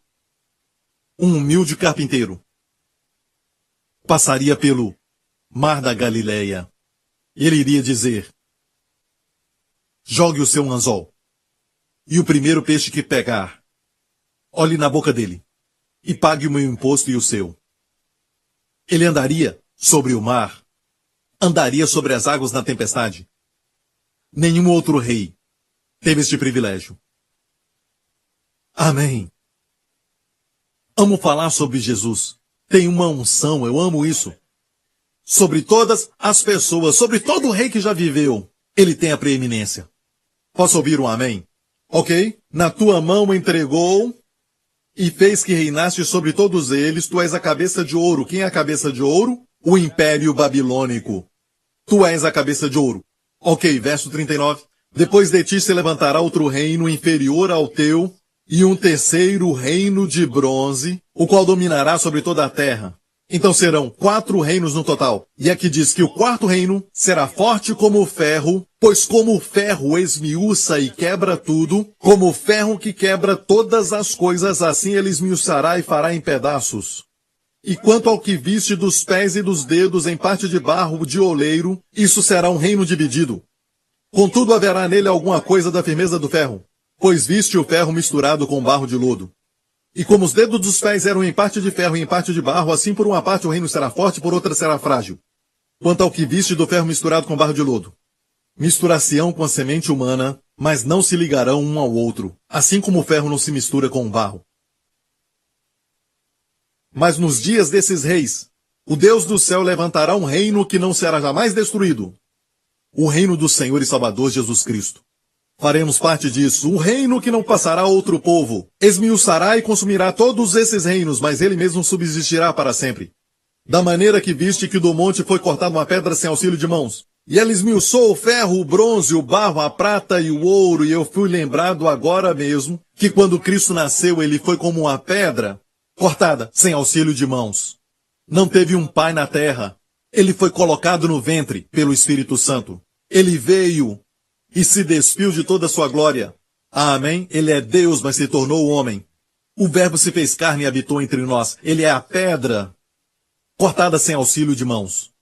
um humilde carpinteiro passaria pelo Mar da Galileia. E ele iria dizer: jogue o seu anzol. E o primeiro peixe que pegar, olhe na boca dele. E pague o meu imposto e o seu. Ele andaria sobre o mar. Andaria sobre as águas na tempestade. Nenhum outro rei teve este privilégio. Amém. Amo falar sobre Jesus. Tem uma unção, eu amo isso. Sobre todas as pessoas, sobre todo rei que já viveu, ele tem a preeminência. Posso ouvir um amém? Ok? Na tua mão entregou e fez que reinasse sobre todos eles. Tu és a cabeça de ouro. Quem é a cabeça de ouro? O Império Babilônico. Tu és a cabeça de ouro. Ok, verso 39. Depois de ti se levantará outro reino inferior ao teu, e um terceiro reino de bronze, o qual dominará sobre toda a terra. Então serão 4 reinos no total. E aqui diz que o quarto reino será forte como o ferro, pois como o ferro esmiuça e quebra tudo, como o ferro que quebra todas as coisas, assim ele esmiuçará e fará em pedaços. E quanto ao que viste dos pés e dos dedos em parte de barro de oleiro, isso será um reino dividido. Contudo haverá nele alguma coisa da firmeza do ferro, pois viste o ferro misturado com barro de lodo. E como os dedos dos pés eram em parte de ferro e em parte de barro, assim por uma parte o reino será forte, por outra será frágil. Quanto ao que viste do ferro misturado com barro de lodo, misturar-se-ão com a semente humana, mas não se ligarão um ao outro, assim como o ferro não se mistura com o barro. Mas nos dias desses reis, o Deus do céu levantará um reino que não será jamais destruído. O reino do Senhor e Salvador Jesus Cristo. Faremos parte disso, um reino que não passará a outro povo. Esmiuçará e consumirá todos esses reinos, mas ele mesmo subsistirá para sempre. Da maneira que viste que do monte foi cortada uma pedra sem auxílio de mãos. E ela esmiuçou o ferro, o bronze, o barro, a prata e o ouro, e eu fui lembrado agora mesmo que quando Cristo nasceu ele foi como uma pedra cortada sem auxílio de mãos. Não teve um pai na terra. Ele foi colocado no ventre pelo Espírito Santo. Ele veio e se despiu de toda a sua glória. Amém? Ele é Deus, mas se tornou homem. O Verbo se fez carne e habitou entre nós. Ele é a pedra cortada sem auxílio de mãos.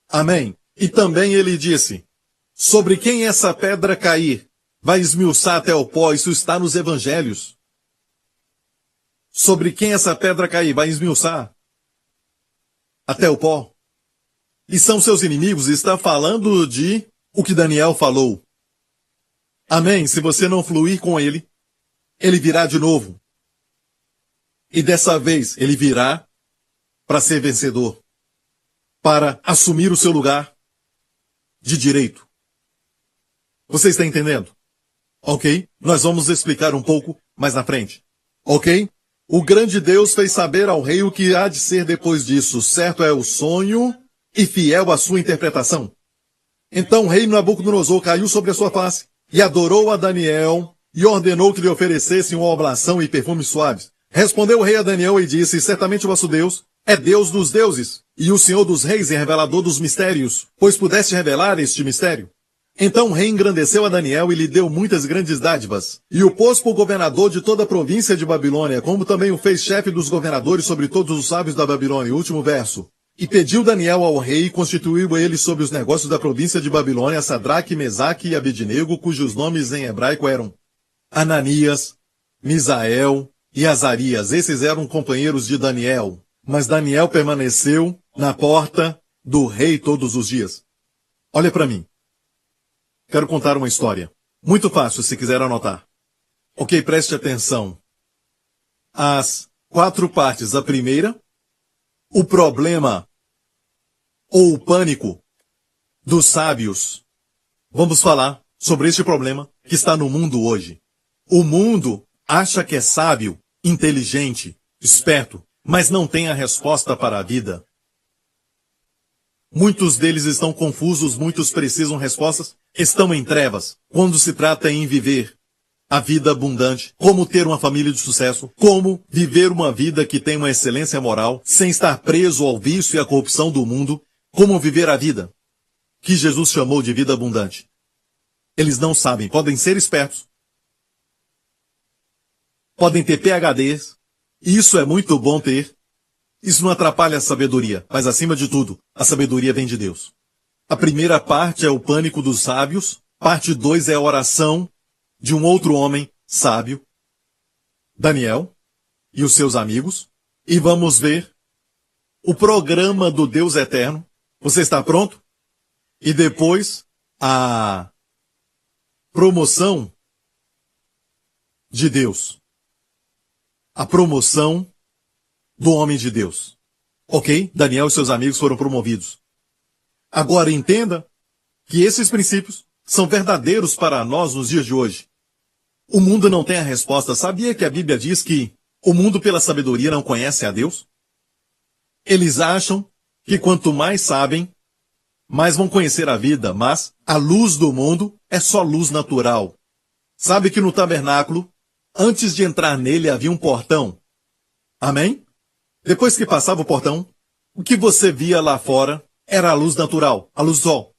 Amém? E também ele disse, sobre quem essa pedra cair, vai esmiuçar até o pó. Isso está nos evangelhos. Sobre quem essa pedra cair, vai esmiuçar até o pó. E são seus inimigos. Está falando de o que Daniel falou. Amém? Se você não fluir com ele, ele virá de novo. E dessa vez ele virá para ser vencedor, para assumir o seu lugar de direito. Você está entendendo? Ok? Nós vamos explicar um pouco mais na frente. Ok? O grande Deus fez saber ao rei o que há de ser depois disso. Certo é o sonho e fiel a sua interpretação. Então o rei Nabucodonosor caiu sobre a sua face e adorou a Daniel e ordenou que lhe oferecessem uma oblação e perfumes suaves. Respondeu o rei a Daniel e disse: certamente o vosso Deus é Deus dos deuses e o Senhor dos reis e revelador dos mistérios, pois pudeste revelar este mistério. Então o rei engrandeceu a Daniel e lhe deu muitas grandes dádivas, e o pôs por governador de toda a província de Babilônia, como também o fez chefe dos governadores sobre todos os sábios da Babilônia. Último verso. E pediu Daniel ao rei e constituiu ele sobre os negócios da província de Babilônia Sadraque, Mesaque e Abednego, cujos nomes em hebraico eram Ananias, Misael e Azarias. Esses eram companheiros de Daniel. Mas Daniel permaneceu na porta do rei todos os dias. Olha para mim. Quero contar uma história. Muito fácil, se quiser anotar. Ok, preste atenção. As 4 partes. A primeira, o problema ou o pânico dos sábios. Vamos falar sobre este problema que está no mundo hoje. O mundo acha que é sábio, inteligente, esperto, mas não tem a resposta para a vida. Muitos deles estão confusos, muitos precisam respostas, estão em trevas, quando se trata em viver a vida abundante, como ter uma família de sucesso, como viver uma vida que tem uma excelência moral, sem estar preso ao vício e à corrupção do mundo, como viver a vida que Jesus chamou de vida abundante. Eles não sabem, podem ser espertos, podem ter PhDs, e isso é muito bom ter. Isso não atrapalha a sabedoria, mas acima de tudo, a sabedoria vem de Deus. A primeira parte é o pânico dos sábios, parte 2 é a oração de um outro homem sábio, Daniel, e os seus amigos, e vamos ver o programa do Deus Eterno. Você está pronto? E depois, a promoção de Deus. A promoção do homem de Deus. Ok? Daniel e seus amigos foram promovidos. Agora entenda que esses princípios são verdadeiros para nós nos dias de hoje. O mundo não tem a resposta. Sabia que a Bíblia diz que o mundo pela sabedoria não conhece a Deus? Eles acham que quanto mais sabem, mais vão conhecer a vida, mas a luz do mundo é só luz natural. Sabe que no tabernáculo, antes de entrar nele havia um portão. Amém? Depois que passava o portão, o que você via lá fora era a luz natural, a luz do sol.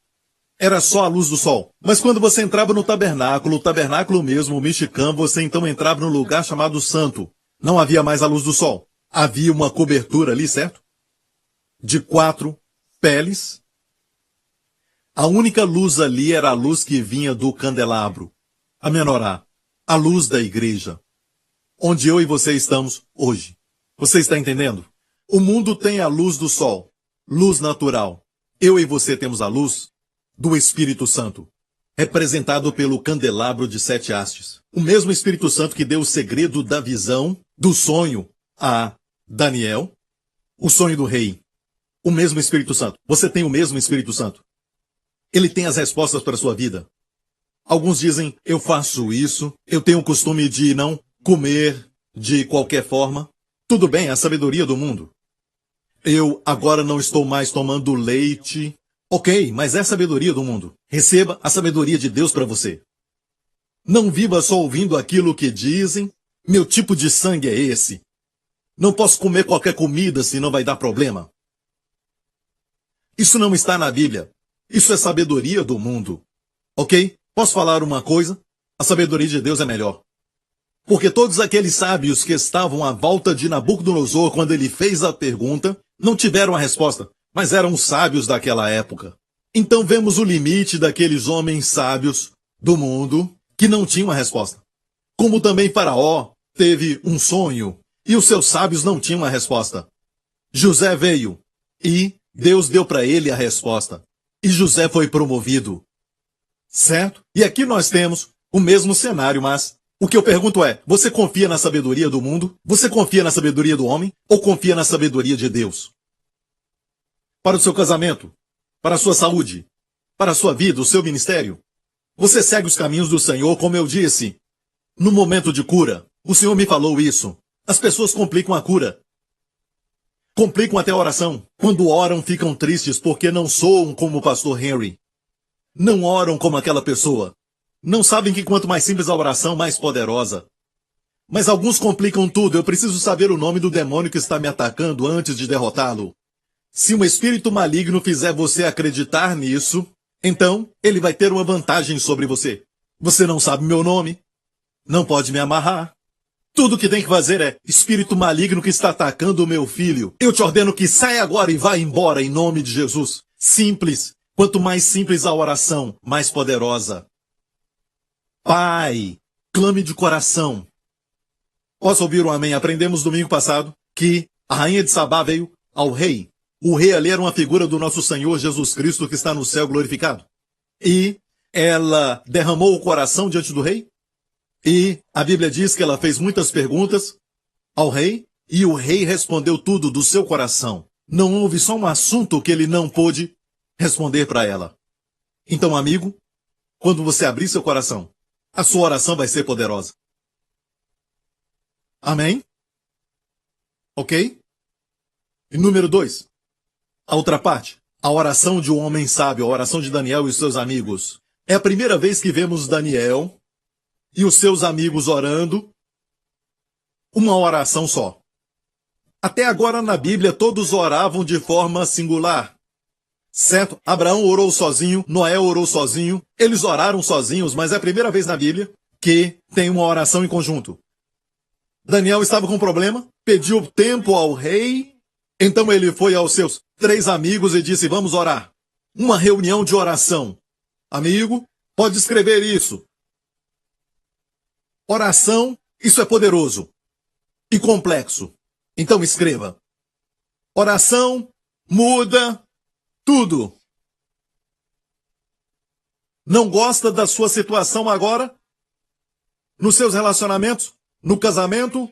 Era só a luz do sol. Mas quando você entrava no tabernáculo, o tabernáculo mesmo, o Mishkan, você então entrava no lugar chamado Santo. Não havia mais a luz do sol. Havia uma cobertura ali, certo? De 4 peles. A única luz ali era a luz que vinha do candelabro, a menorá, a luz da igreja, onde eu e você estamos hoje. Você está entendendo? O mundo tem a luz do sol, luz natural. Eu e você temos a luz do Espírito Santo, representado pelo candelabro de 7 hastes. O mesmo Espírito Santo que deu o segredo da visão, do sonho a Daniel, o sonho do rei. O mesmo Espírito Santo. Você tem o mesmo Espírito Santo. Ele tem as respostas para a sua vida. Alguns dizem, eu faço isso, eu tenho o costume de não comer de qualquer forma. Tudo bem, a sabedoria do mundo. Eu agora não estou mais tomando leite. Ok, mas é a sabedoria do mundo. Receba a sabedoria de Deus para você. Não viva só ouvindo aquilo que dizem. Meu tipo de sangue é esse. Não posso comer qualquer comida, senão vai dar problema. Isso não está na Bíblia. Isso é sabedoria do mundo. Ok? Posso falar uma coisa? A sabedoria de Deus é melhor. Porque todos aqueles sábios que estavam à volta de Nabucodonosor quando ele fez a pergunta, não tiveram a resposta, mas eram os sábios daquela época. Então vemos o limite daqueles homens sábios do mundo que não tinham a resposta. Como também Faraó teve um sonho e os seus sábios não tinham a resposta. José veio e Deus deu para ele a resposta. E José foi promovido. Certo? E aqui nós temos o mesmo cenário, mas o que eu pergunto é, você confia na sabedoria do mundo? Você confia na sabedoria do homem? Ou confia na sabedoria de Deus? Para o seu casamento, para a sua saúde, para a sua vida, o seu ministério. Você segue os caminhos do Senhor, como eu disse. No momento de cura, o Senhor me falou isso. As pessoas complicam a cura. Complicam até a oração. Quando oram, ficam tristes porque não soam como o pastor Henry. Não oram como aquela pessoa. Não sabem que quanto mais simples a oração, mais poderosa. Mas alguns complicam tudo. Eu preciso saber o nome do demônio que está me atacando antes de derrotá-lo. Se um espírito maligno fizer você acreditar nisso, então ele vai ter uma vantagem sobre você. Você não sabe meu nome. Não pode me amarrar. Tudo que tem que fazer é, espírito maligno que está atacando o meu filho. Eu te ordeno que saia agora e vá embora em nome de Jesus. Simples. Quanto mais simples a oração, mais poderosa. Pai, clame de coração. Posso ouvir um amém? Aprendemos domingo passado que a rainha de Sabá veio ao rei. O rei ali era uma figura do nosso Senhor Jesus Cristo que está no céu glorificado. E ela derramou o coração diante do rei. E a Bíblia diz que ela fez muitas perguntas ao rei. E o rei respondeu tudo do seu coração. Não houve só um assunto que ele não pôde responder para ela. Então, amigo, quando você abrir seu coração, a sua oração vai ser poderosa. Amém? Ok? E número 2. A outra parte. A oração de um homem sábio, a oração de Daniel e seus amigos. É a primeira vez que vemos Daniel e os seus amigos orando uma oração só. Até agora na Bíblia todos oravam de forma singular. Certo? Abraão orou sozinho, Noé orou sozinho, eles oraram sozinhos, mas é a primeira vez na Bíblia que tem uma oração em conjunto. Daniel estava com um problema, pediu tempo ao rei, então ele foi aos seus 3 amigos e disse, vamos orar. Uma reunião de oração. Amigo, pode escrever isso. Oração, isso é poderoso e complexo. Então escreva. Oração muda tudo. Não gosta da sua situação agora? Nos seus relacionamentos? No casamento?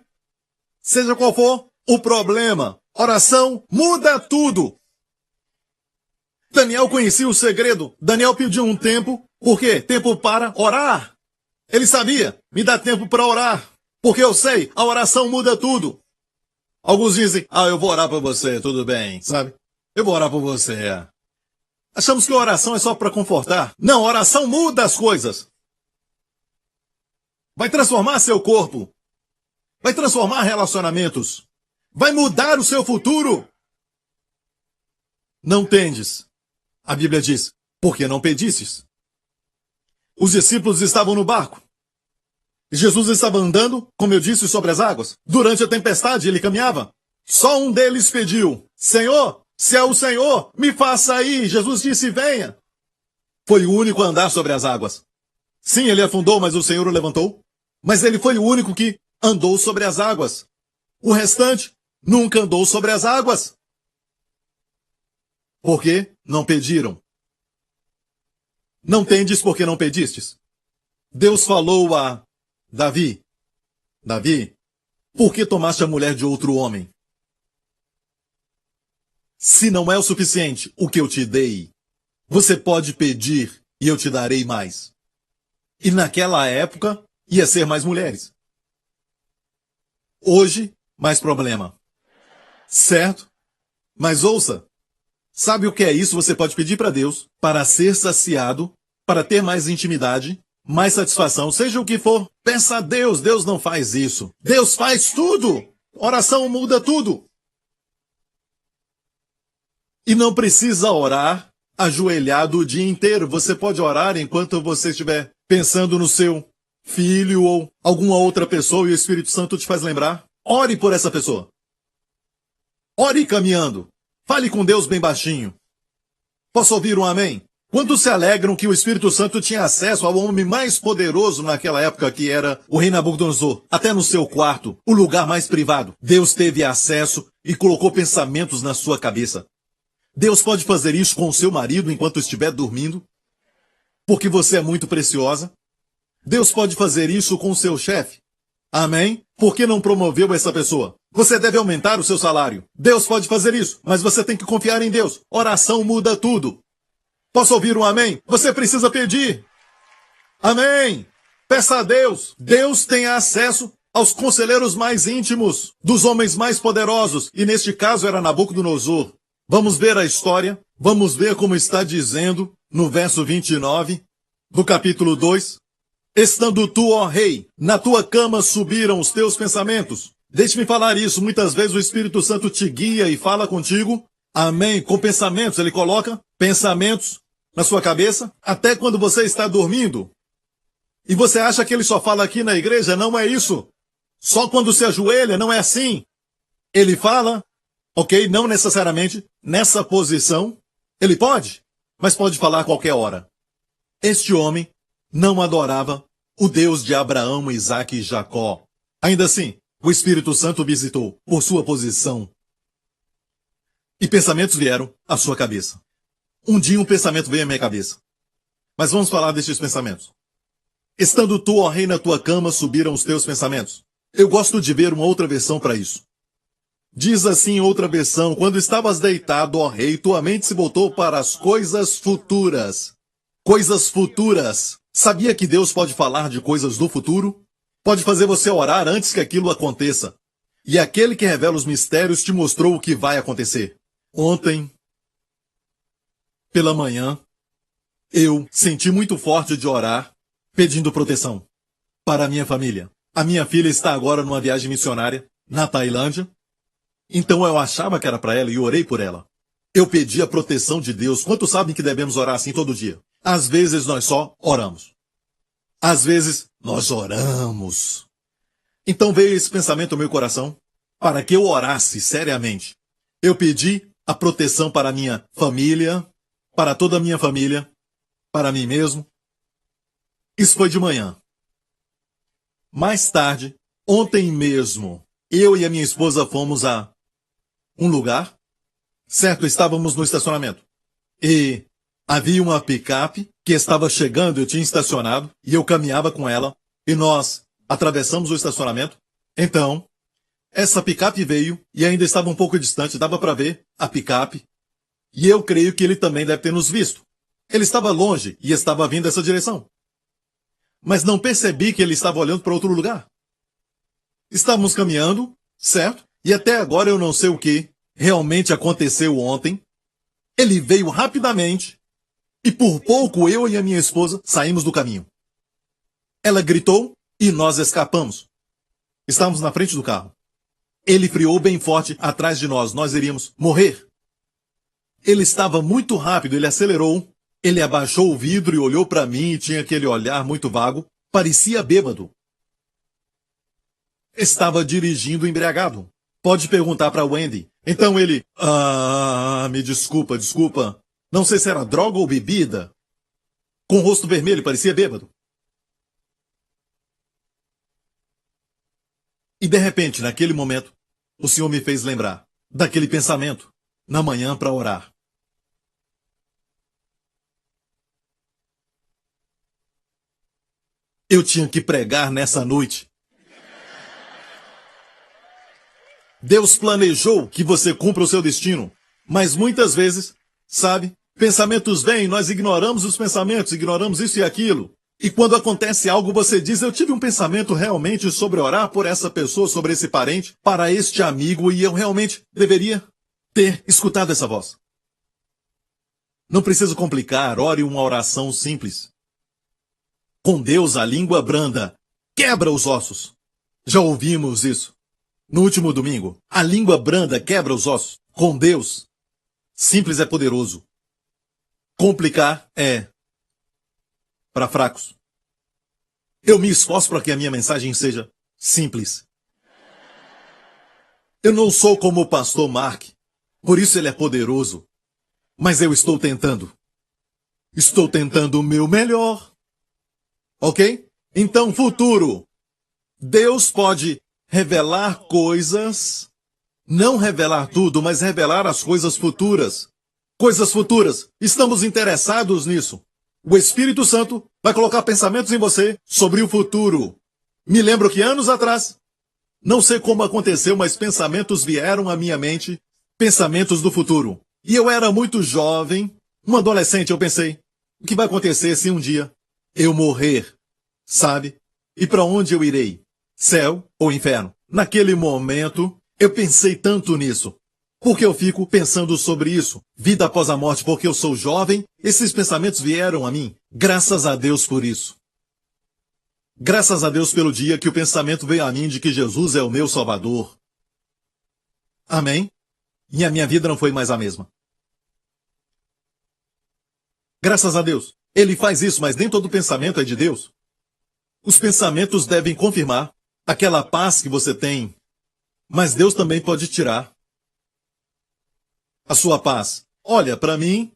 Seja qual for o problema, oração muda tudo. Daniel conhecia o segredo. Daniel pediu um tempo. Por quê? Tempo para orar. Ele sabia, me dá tempo para orar. Porque eu sei, a oração muda tudo. Alguns dizem, eu vou orar por você, tudo bem, sabe? Eu vou orar por você. Achamos que a oração é só para confortar. Não, a oração muda as coisas. Vai transformar seu corpo. Vai transformar relacionamentos. Vai mudar o seu futuro. Não tendes. A Bíblia diz, porque não pedistes. Os discípulos estavam no barco. Jesus estava andando, como eu disse, sobre as águas. Durante a tempestade ele caminhava. Só um deles pediu, Senhor, se é o Senhor, me faça ir. Jesus disse, venha. Foi o único a andar sobre as águas. Sim, ele afundou, mas o Senhor o levantou. Mas ele foi o único que andou sobre as águas. O restante nunca andou sobre as águas. Por quê? Não pediram. Não tendes porque não pedistes. Deus falou a Davi, Davi, por que tomaste a mulher de outro homem? Se não é o suficiente o que eu te dei, você pode pedir e eu te darei mais. E naquela época ia ser mais mulheres. Hoje, mais problema. Certo? Mas ouça, sabe o que é isso? Você pode pedir para Deus para ser saciado, para ter mais intimidade, mais satisfação, seja o que for. Peça a Deus, Deus não faz isso. Deus faz tudo. Oração muda tudo. E não precisa orar ajoelhado o dia inteiro. Você pode orar enquanto você estiver pensando no seu filho ou alguma outra pessoa e o Espírito Santo te faz lembrar. Ore por essa pessoa. Ore caminhando. Fale com Deus bem baixinho. Posso ouvir um amém? Quantos se alegram que o Espírito Santo tinha acesso ao homem mais poderoso naquela época, que era o rei Nabucodonosor, até no seu quarto, o lugar mais privado? Deus teve acesso e colocou pensamentos na sua cabeça. Deus pode fazer isso com o seu marido enquanto estiver dormindo, porque você é muito preciosa. Deus pode fazer isso com o seu chefe. Amém? Por que não promoveu essa pessoa? Você deve aumentar o seu salário. Deus pode fazer isso, mas você tem que confiar em Deus. Oração muda tudo. Posso ouvir um amém? Você precisa pedir. Amém. Peça a Deus. Deus tem acesso aos conselheiros mais íntimos, dos homens mais poderosos, e neste caso era Nabucodonosor. Vamos ver a história, vamos ver como está dizendo no verso 29 do capítulo 2. Estando tu, ó rei, na tua cama subiram os teus pensamentos. Deixe-me falar isso, muitas vezes o Espírito Santo te guia e fala contigo. Amém, com pensamentos, ele coloca pensamentos na sua cabeça, até quando você está dormindo. E você acha que ele só fala aqui na igreja? Não é isso. Só quando se ajoelha, não é assim. Ele fala, ok, não necessariamente nessa posição. Ele pode, mas pode falar a qualquer hora. Este homem não adorava o Deus de Abraão, Isaque e Jacó. Ainda assim, o Espírito Santo o visitou por sua posição. E pensamentos vieram à sua cabeça. Um dia um pensamento veio à minha cabeça. Mas vamos falar destes pensamentos. Estando tu, ó rei, na tua cama, subiram os teus pensamentos. Eu gosto de ver uma outra versão para isso. Diz assim outra versão, quando estavas deitado, ó rei, tua mente se voltou para as coisas futuras. Coisas futuras. Sabia que Deus pode falar de coisas do futuro? Pode fazer você orar antes que aquilo aconteça. E aquele que revela os mistérios te mostrou o que vai acontecer. Ontem, pela manhã, eu senti muito forte de orar, pedindo proteção para a minha família. A minha filha está agora numa viagem missionária na Tailândia. Então eu achava que era para ela e orei por ela. Eu pedi a proteção de Deus. Quantos sabem que devemos orar assim todo dia? Às vezes nós só oramos. Às vezes nós oramos. Então veio esse pensamento ao meu coração para que eu orasse seriamente. Eu pedi a proteção para a minha família, para toda a minha família, para mim mesmo. Isso foi de manhã. Mais tarde, ontem mesmo, eu e a minha esposa fomos a um lugar. Certo, estávamos no estacionamento. E havia uma picape que estava chegando, eu tinha estacionado, e eu caminhava com ela, e nós atravessamos o estacionamento. Então, essa picape veio, e ainda estava um pouco distante, dava para ver a picape, e eu creio que ele também deve ter nos visto. Ele estava longe, e estava vindo essa direção. Mas não percebi que ele estava olhando para outro lugar. Estávamos caminhando, certo? E até agora eu não sei o que realmente aconteceu ontem. Ele veio rapidamente, e por pouco eu e a minha esposa saímos do caminho. Ela gritou e nós escapamos. Estávamos na frente do carro. Ele freou bem forte atrás de nós. Nós iríamos morrer. Ele estava muito rápido, ele acelerou. Ele abaixou o vidro e olhou para mim e tinha aquele olhar muito vago. Parecia bêbado. Estava dirigindo embriagado. Pode perguntar para Wendy. Então ele... me desculpa. Não sei se era droga ou bebida. Com o rosto vermelho, parecia bêbado. E de repente, naquele momento, o Senhor me fez lembrar daquele pensamento na manhã para orar. Eu tinha que pregar nessa noite. Deus planejou que você cumpra o seu destino, mas muitas vezes, sabe, pensamentos vêm, nós ignoramos os pensamentos, ignoramos isso e aquilo. E quando acontece algo, você diz, eu tive um pensamento realmente sobre orar por essa pessoa, sobre esse parente, para este amigo, e eu realmente deveria ter escutado essa voz. Não precisa complicar, ore uma oração simples. Com Deus, a língua branda quebra os ossos. Já ouvimos isso. No último domingo, a língua branda quebra os ossos. Com Deus, simples é poderoso. Complicar é para fracos. Eu me esforço para que a minha mensagem seja simples. Eu não sou como o pastor Mark, por isso ele é poderoso. Mas eu estou tentando. Estou tentando o meu melhor. Ok? Então, futuro. Deus pode revelar coisas, não revelar tudo, mas revelar as coisas futuras. Coisas futuras. Estamos interessados nisso. O Espírito Santo vai colocar pensamentos em você sobre o futuro. Me lembro que anos atrás, não sei como aconteceu, mas pensamentos vieram à minha mente, pensamentos do futuro. E eu era muito jovem, um adolescente, eu pensei, o que vai acontecer se um dia eu morrer, sabe? E para onde eu irei? céu ou inferno. Naquele momento, eu pensei tanto nisso. Porque eu fico pensando sobre isso, vida após a morte, porque eu sou jovem, esses pensamentos vieram a mim. Graças a Deus por isso. Graças a Deus pelo dia que o pensamento veio a mim de que Jesus é o meu Salvador. Amém? E a minha vida não foi mais a mesma. Graças a Deus. Ele faz isso, mas nem todo pensamento é de Deus. Os pensamentos devem confirmar aquela paz que você tem, mas Deus também pode tirar a sua paz. Olha, para mim,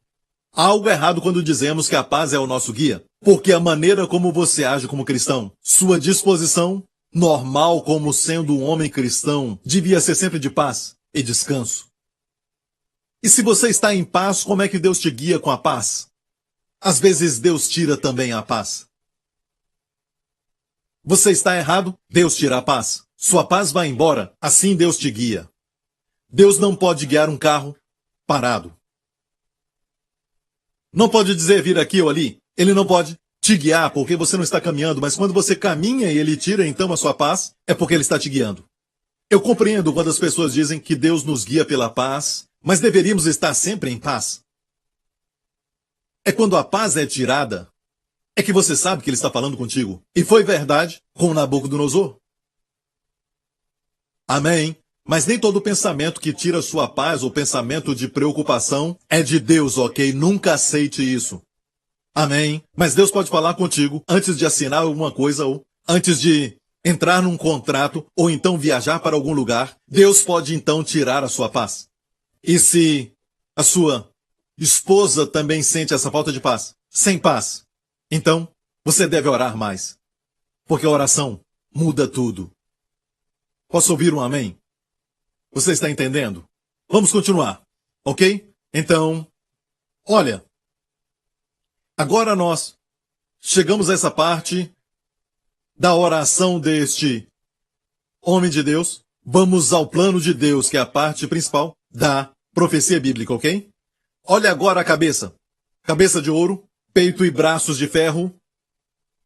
há algo errado quando dizemos que a paz é o nosso guia, porque a maneira como você age como cristão, sua disposição normal como sendo um homem cristão, devia ser sempre de paz e descanso. E se você está em paz, como é que Deus te guia com a paz? Às vezes Deus tira também a paz. Você está errado, Deus tira a paz. Sua paz vai embora, assim Deus te guia. Deus não pode guiar um carro parado. Não pode dizer vir aqui ou ali. Ele não pode te guiar porque você não está caminhando, mas quando você caminha e ele tira então a sua paz, é porque ele está te guiando. Eu compreendo quando as pessoas dizem que Deus nos guia pela paz, mas deveríamos estar sempre em paz. É quando a paz é tirada, é que você sabe que ele está falando contigo. E foi verdade com Nabucodonosor. Amém? Mas nem todo pensamento que tira sua paz ou pensamento de preocupação é de Deus, ok? Nunca aceite isso. Amém? Mas Deus pode falar contigo antes de assinar alguma coisa ou antes de entrar num contrato ou então viajar para algum lugar. Deus pode então tirar a sua paz. E se a sua esposa também sente essa falta de paz, sem paz, então você deve orar mais. Porque a oração muda tudo. Posso ouvir um amém? Você está entendendo? Vamos continuar, ok? Então, olha. Agora nós chegamos a essa parte da oração deste homem de Deus. Vamos ao plano de Deus, que é a parte principal da profecia bíblica, ok? Olha agora a cabeça. Cabeça de ouro, peito e braços de ferro,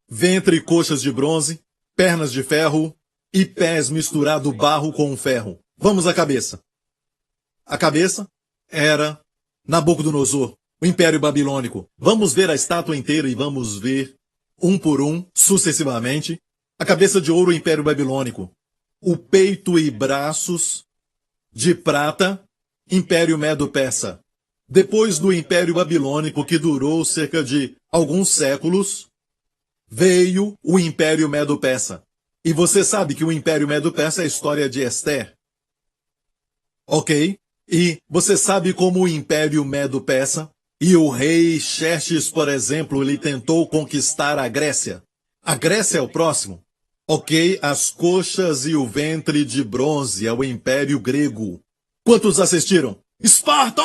ventre e coxas de bronze, pernas de ferro e pés misturado barro com ferro. Vamos à cabeça. A cabeça era Nabucodonosor, o Império Babilônico. Vamos ver a estátua inteira e vamos ver, um por um, sucessivamente, a cabeça de ouro, o Império Babilônico. O peito e braços de prata, Império Medo-Persa. Depois do Império Babilônico, que durou cerca de alguns séculos, veio o Império Medo-Persa. E você sabe que o Império Medo-Persa é a história de Esther. Ok? E você sabe como o Império Medo-Persa e o rei Xerxes, por exemplo, ele tentou conquistar a Grécia. A Grécia é o próximo. Ok? As coxas e o ventre de bronze é o Império Grego. Quantos assistiram? Esparta!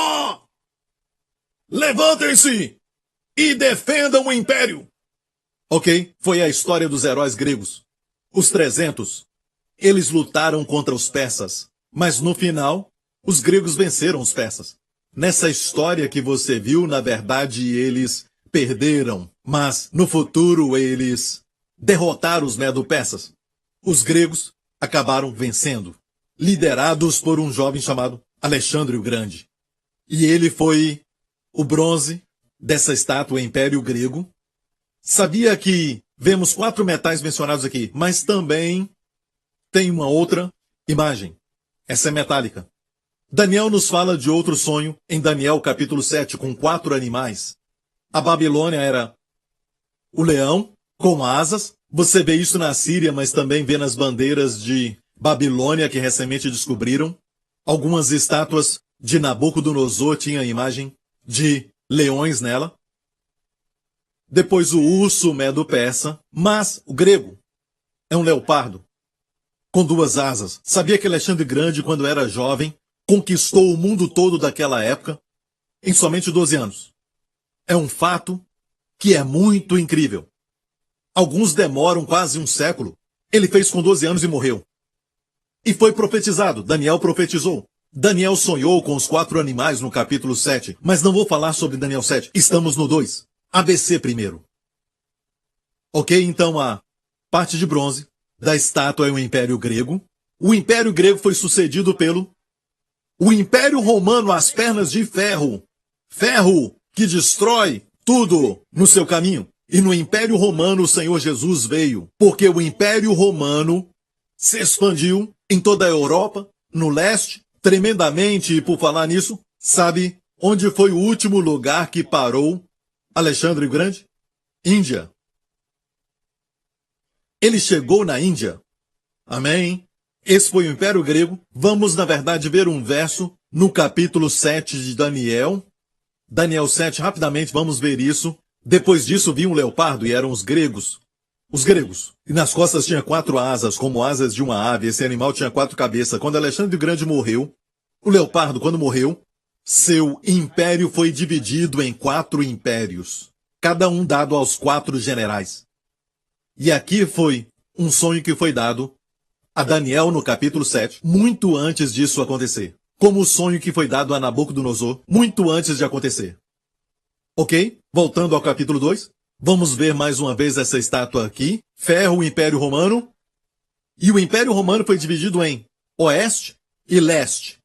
Levantem-se e defendam o Império! Ok? Foi a história dos heróis gregos. Os 300. Eles lutaram contra os persas. Mas no final, os gregos venceram os persas. Nessa história que você viu, na verdade, eles perderam. Mas no futuro, eles derrotaram os medo-persas. Os gregos acabaram vencendo, liderados por um jovem chamado Alexandre o Grande. E ele foi o bronze dessa estátua Império Grego. Sabia que vemos 4 metais mencionados aqui, mas também tem uma outra imagem. Essa é metálica. Daniel nos fala de outro sonho em Daniel capítulo 7, com 4 animais. A Babilônia era o leão com asas. Você vê isso na Síria, mas também vê nas bandeiras de Babilônia que recentemente descobriram. Algumas estátuas de Nabucodonosor tinham a imagem de leões nela. Depois o urso medo-persa, mas o grego é um leopardo com 2 asas. Sabia que Alexandre Grande, quando era jovem, conquistou o mundo todo daquela época em somente 12 anos. É um fato que é muito incrível. Alguns demoram quase um século. Ele fez com 12 anos e morreu. E foi profetizado. Daniel profetizou. Daniel sonhou com os 4 animais no capítulo 7. Mas não vou falar sobre Daniel 7. Estamos no 2. ABC primeiro. Ok, então a parte de bronze da estátua é o Império Grego. O Império Grego foi sucedido pelo o Império Romano às pernas de ferro. Ferro que destrói tudo no seu caminho. E no Império Romano o Senhor Jesus veio, porque o Império Romano se expandiu em toda a Europa, no leste, tremendamente. E por falar nisso, sabe onde foi o último lugar que parou Alexandre o Grande? Índia. Ele chegou na Índia. Amém? Esse foi o Império Grego. Vamos, na verdade, ver um verso no capítulo 7 de Daniel. Daniel 7, rapidamente, vamos ver isso. Depois disso, vi um leopardo, e eram os gregos. Os gregos. E nas costas tinha 4 asas, como asas de uma ave. Esse animal tinha 4 cabeças. Quando Alexandre o Grande morreu, o leopardo, quando morreu, seu império foi dividido em 4 impérios, cada um dado aos 4 generais. E aqui foi um sonho que foi dado a Daniel no capítulo 7, muito antes disso acontecer. Como o sonho que foi dado a Nabucodonosor, muito antes de acontecer. Ok? Voltando ao capítulo 2, vamos ver mais uma vez essa estátua aqui. Ferro, o Império Romano. E o Império Romano foi dividido em oeste e leste.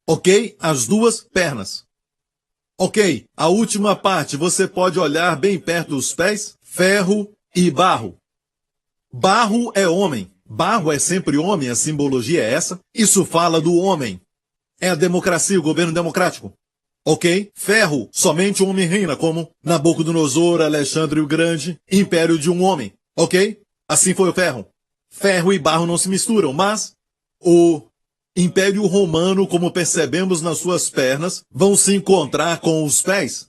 Ok? As 2 pernas. Ok? A última parte, você pode olhar bem perto dos pés. Ferro e barro. Barro é homem. Barro é sempre homem, a simbologia é essa. Isso fala do homem. É a democracia, o governo democrático. Ok? Ferro, somente um homem reina, como Nabucodonosor, Alexandre o Grande, império de um homem. Ok? Assim foi o ferro. Ferro e barro não se misturam, mas o Império Romano, como percebemos nas suas pernas, vão se encontrar com os pés.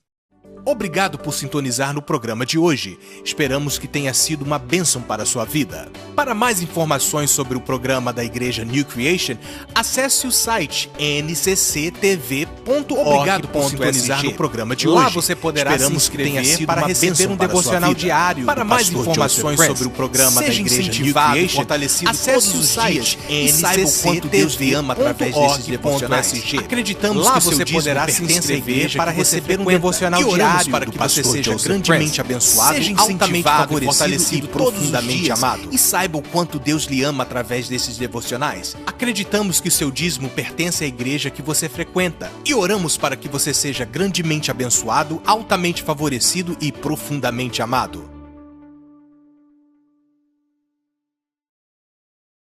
Obrigado por sintonizar no programa de hoje. Esperamos que tenha sido uma bênção para a sua vida. Para mais informações sobre o programa da Igreja New Creation, acesse o site ncctv.org.sg. Obrigado por sintonizar no programa de hoje. Lá você poderá se inscrever para receber um devocional diário. Para mais informações sobre o programa da Igreja New Creation, acesse o site e saiba o quanto Deus lhe ama através desses devocionais. Acreditamos que você poderá se inscrever para receber um devocional diário para que você seja grandemente abençoado, seja incentivado, fortalecido e profundamente amado. E saiba o quanto Deus lhe ama através desses devocionais. Acreditamos que seu dízimo pertence à igreja que você frequenta. E oramos para que você seja grandemente abençoado, altamente favorecido e profundamente amado.